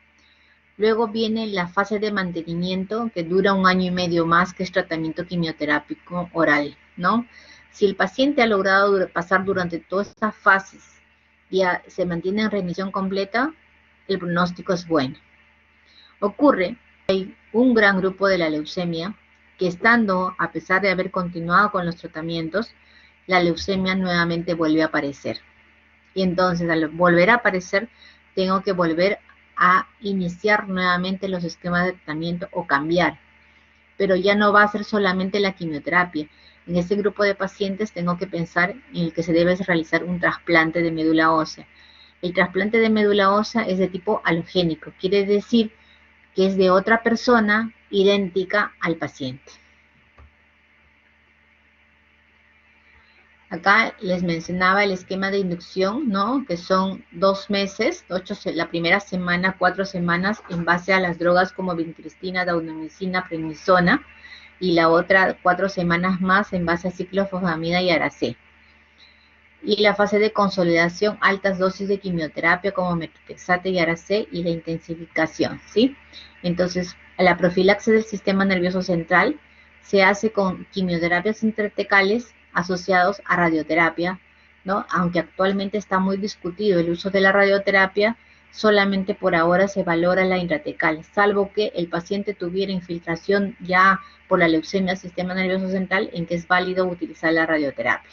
Luego viene la fase de mantenimiento, que dura 1 año y medio más, que es tratamiento quimioterápico oral, ¿no? Si el paciente ha logrado pasar durante todas estas fases y se mantiene en remisión completa, el pronóstico es bueno. Ocurre que hay un gran grupo de la leucemia que, estando, a pesar de haber continuado con los tratamientos, la leucemia nuevamente vuelve a aparecer. Y entonces, al volver a aparecer, tengo que volver a iniciar nuevamente los esquemas de tratamiento o cambiar. Pero ya no va a ser solamente la quimioterapia. En este grupo de pacientes tengo que pensar en el que se debe realizar un trasplante de médula ósea. El trasplante de médula ósea es de tipo alogénico, quiere decir que es de otra persona idéntica al paciente. Acá les mencionaba el esquema de inducción, ¿no? Que son 2 meses, la primera semana, 4 semanas, en base a las drogas como vincristina, daunomicina, prednisona, y la otra 4 semanas más en base a ciclofosfamida y aracé. Y la fase de consolidación, altas dosis de quimioterapia como methotrexate y aracé, y la intensificación, ¿sí? Entonces, la profilaxis del sistema nervioso central se hace con quimioterapias intrathecales asociados a radioterapia, ¿no? Aunque actualmente está muy discutido el uso de la radioterapia, solamente por ahora se valora la intratecal, salvo que el paciente tuviera infiltración ya por la leucemia del sistema nervioso central, en que es válido utilizar la radioterapia.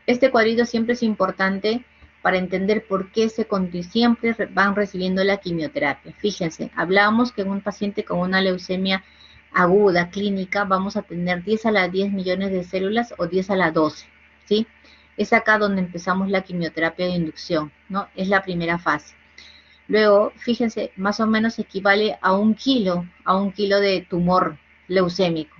Este cuadrito siempre es importante para entender por qué siempre van recibiendo la quimioterapia. Fíjense, hablábamos que en un paciente con una leucemia aguda, clínica, vamos a tener 10 a la 10 millones de células o 10 a la 12, ¿sí? Es acá donde empezamos la quimioterapia de inducción, ¿no? Es la primera fase. Luego, fíjense, más o menos equivale a 1 kilo de tumor leucémico.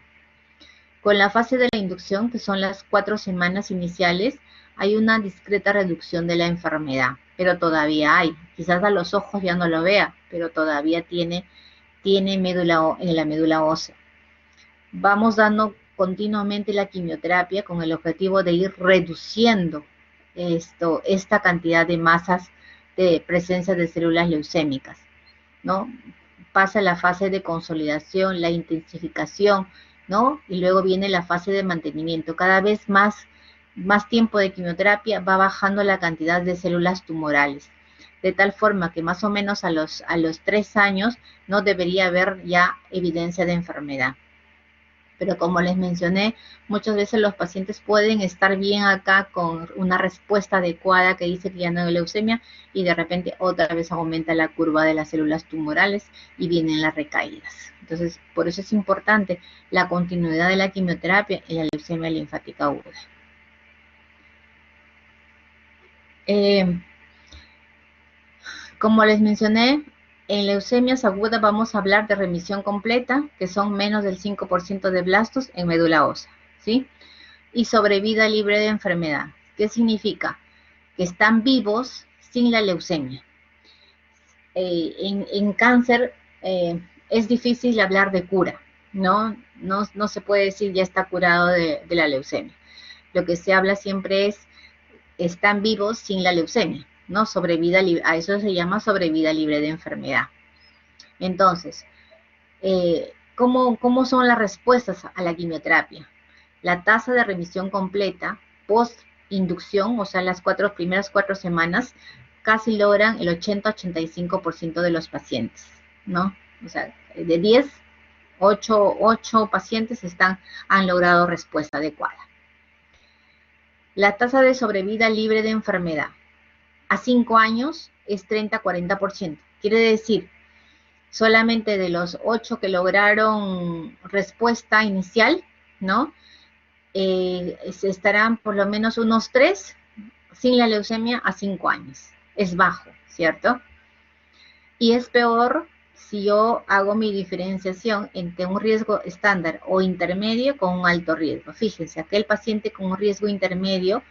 Con la fase de la inducción, que son las 4 semanas iniciales, hay una discreta reducción de la enfermedad, pero todavía hay. Quizás a los ojos ya no lo vea, pero todavía tiene médula en la médula ósea. Vamos dando continuamente la quimioterapia con el objetivo de ir reduciendo esta cantidad de masas de presencia de células leucémicas, ¿no? Pasa la fase de consolidación, la intensificación, ¿no? Y luego viene la fase de mantenimiento. Cada vez más tiempo de quimioterapia va bajando la cantidad de células tumorales, de tal forma que más o menos a los 3 años no debería haber ya evidencia de enfermedad. Pero como les mencioné, muchas veces los pacientes pueden estar bien acá con una respuesta adecuada que dice que ya no hay leucemia y de repente otra vez aumenta la curva de las células tumorales y vienen las recaídas. Entonces, por eso es importante la continuidad de la quimioterapia en la leucemia linfática aguda. Como les mencioné, en leucemias agudas vamos a hablar de remisión completa, que son menos del 5% de blastos en médula ósea, ¿sí? Y sobrevida libre de enfermedad. ¿Qué significa? Que están vivos sin la leucemia. En cáncer es difícil hablar de cura, ¿no? No se puede decir ya está curado de la leucemia. Lo que se habla siempre es están vivos sin la leucemia, ¿no? Sobrevida libre, a eso se llama sobrevida libre de enfermedad. Entonces, ¿cómo son las respuestas a la quimioterapia? La tasa de remisión completa post-inducción, o sea, las primeras 4 semanas, casi logran el 80-85% de los pacientes, ¿no? O sea, de 10, 8 pacientes han logrado respuesta adecuada. La tasa de sobrevida libre de enfermedad a 5 años es 30-40%. Quiere decir, solamente de los 8 que lograron respuesta inicial, ¿no? Estarán por lo menos unos 3 sin la leucemia a 5 años. Es bajo, ¿cierto? Y es peor si yo hago mi diferenciación entre un riesgo estándar o intermedio con un alto riesgo. Fíjense, aquel paciente con un riesgo intermedio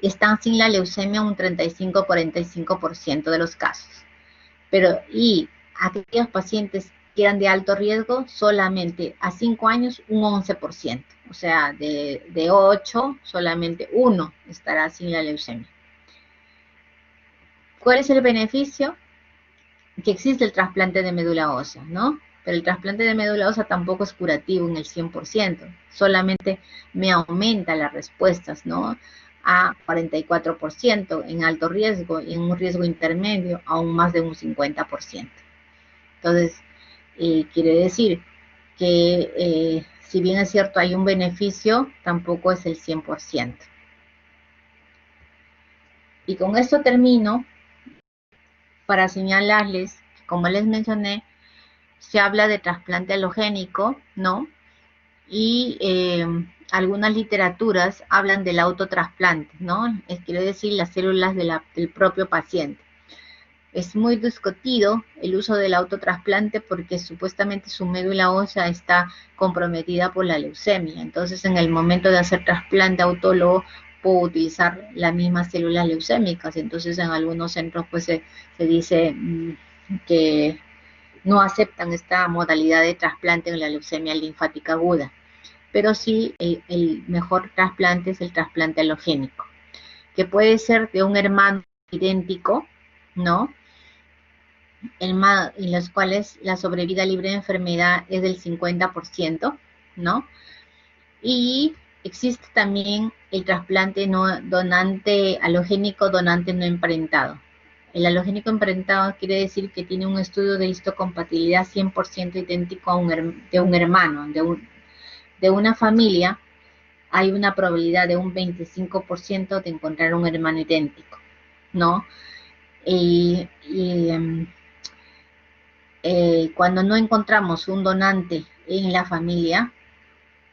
están sin la leucemia un 35-45% de los casos. Y aquellos pacientes que eran de alto riesgo, solamente a 5 años un 11%. O sea, de 8, solamente 1 estará sin la leucemia. ¿Cuál es el beneficio? Que existe el trasplante de médula ósea, ¿no? Pero el trasplante de médula ósea tampoco es curativo en el 100%, solamente me aumenta las respuestas, ¿no? A 44% en alto riesgo y en un riesgo intermedio aún más de un 50%. Entonces, quiere decir que si bien es cierto hay un beneficio, tampoco es el 100%. Y con esto termino para señalarles, como les mencioné, se habla de trasplante halogénico, ¿no? Y algunas literaturas hablan del autotrasplante, ¿no? Quiere decir las células del propio paciente. Es muy discutido el uso del autotrasplante porque supuestamente su médula ósea está comprometida por la leucemia. Entonces, en el momento de hacer trasplante autólogo, puedo utilizar las mismas células leucémicas. Entonces, en algunos centros pues se dice que no aceptan esta modalidad de trasplante en la leucemia linfática aguda. Pero sí, el mejor trasplante es el trasplante halogénico, que puede ser de un hermano idéntico, ¿no? En los cuales la sobrevida libre de enfermedad es del 50%, ¿no? Y existe también el trasplante no donante halogénico donante no emparentado. El halogénico emparentado quiere decir que tiene un estudio de histocompatibilidad 100% idéntico de un hermano, de una familia. Hay una probabilidad de un 25% de encontrar un hermano idéntico, ¿no? Cuando no encontramos un donante en la familia,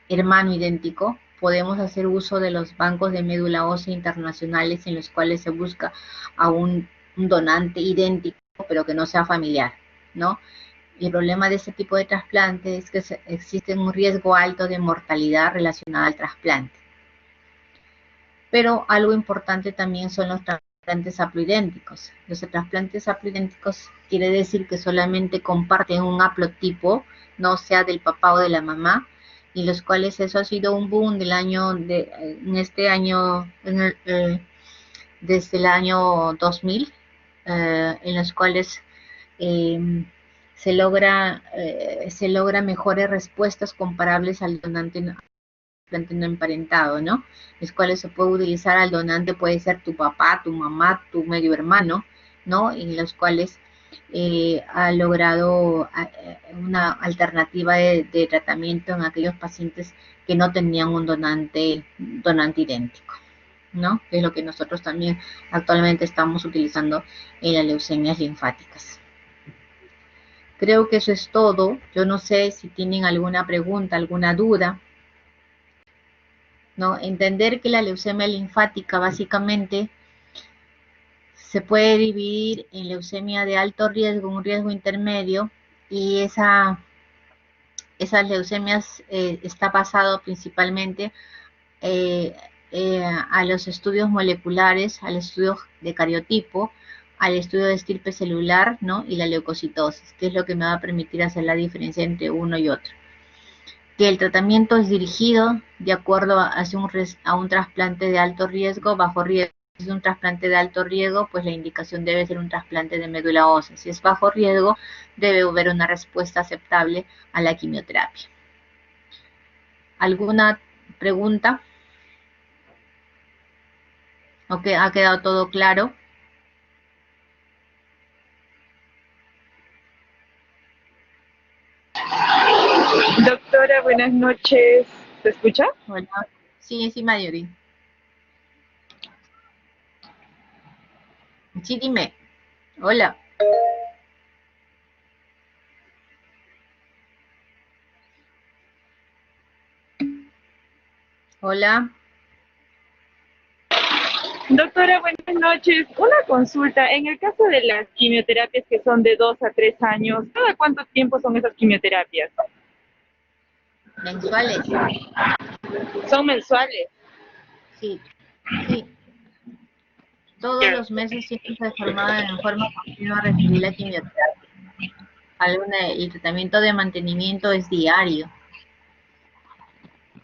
hermano idéntico, podemos hacer uso de los bancos de médula ósea internacionales en los cuales se busca a un donante idéntico, pero que no sea familiar, ¿no? Y el problema de este tipo de trasplante es que existe un riesgo alto de mortalidad relacionada al trasplante. Pero algo importante también son los trasplantes haploidénticos. Los trasplantes haploidénticos quiere decir que solamente comparten un haplotipo, no sea del papá o de la mamá, y los cuales eso ha sido un boom desde el año 2000, en los cuales se logra mejores respuestas comparables al donante no emparentado, ¿no? Los cuales se puede utilizar al donante, puede ser tu papá, tu mamá, tu medio hermano, ¿no? En los cuales ha logrado una alternativa de tratamiento en aquellos pacientes que no tenían un donante idéntico, ¿no? Que es lo que nosotros también actualmente estamos utilizando en las leucemias linfáticas. Creo que eso es todo. Yo no sé si tienen alguna pregunta, alguna duda, ¿no? Entender que la leucemia linfática básicamente se puede dividir en leucemia de alto riesgo, un riesgo intermedio, y esas leucemias está basado principalmente a los estudios moleculares, al estudio de cariotipo, al estudio de estirpe celular, ¿no? Y la leucocitosis, que es lo que me va a permitir hacer la diferencia entre uno y otro. Que el tratamiento es dirigido de acuerdo a un trasplante de alto riesgo, bajo riesgo. Si es un trasplante de alto riesgo, pues la indicación debe ser un trasplante de médula ósea. Si es bajo riesgo, debe haber una respuesta aceptable a la quimioterapia. ¿Alguna pregunta? ¿Ok? ¿Ha quedado todo claro? Doctora, buenas noches. ¿Se escucha? Hola. Sí, sí, Mayuri. Sí, dime. Hola. Hola. Doctora, buenas noches. Una consulta. En el caso de las quimioterapias que son de 2 a 3 años, ¿cada cuánto tiempo son esas quimioterapias? Mensuales. ¿Son mensuales? Sí, sí. Todos los meses siempre se formaba en forma continua a recibir la quimioterapia. El tratamiento de mantenimiento es diario.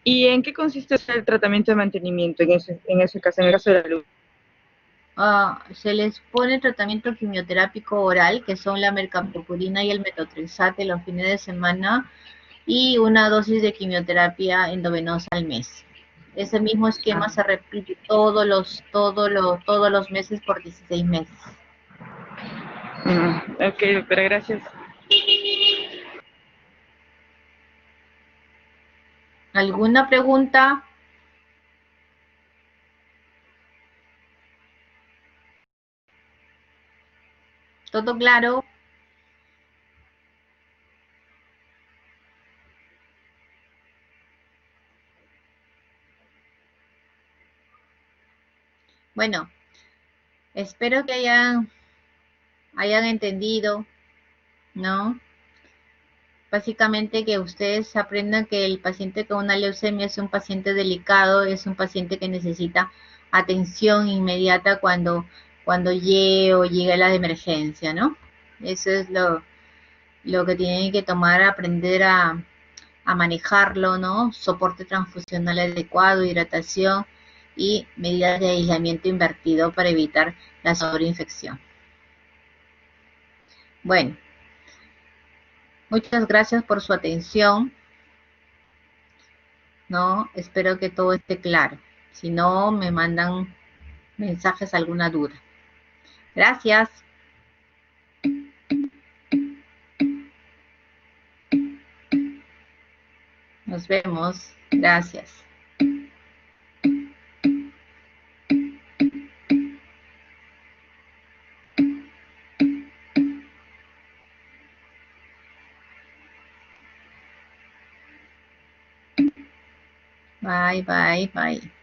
¿Y en qué consiste el tratamiento de mantenimiento en ese caso, en el caso de la luz? Se les pone tratamiento quimioterápico oral, que son la mercaptopurina y el metotrexate los fines de semana, y una dosis de quimioterapia endovenosa al mes. Ese mismo esquema se repite todos los meses por 16 meses. Ok, doctora, gracias. ¿Alguna pregunta? ¿Todo claro? Bueno, espero que hayan entendido, ¿no? Básicamente que ustedes aprendan que el paciente con una leucemia es un paciente delicado, es un paciente que necesita atención inmediata cuando llegue la emergencia, ¿no? Eso es lo que tienen que tomar, aprender a manejarlo, ¿no? Soporte transfusional adecuado, hidratación y medidas de aislamiento invertido para evitar la sobreinfección. Bueno, muchas gracias por su atención, ¿no? Espero que todo esté claro. Si no, me mandan mensajes, alguna duda. Gracias. Nos vemos. Gracias. Bye, bye, bye.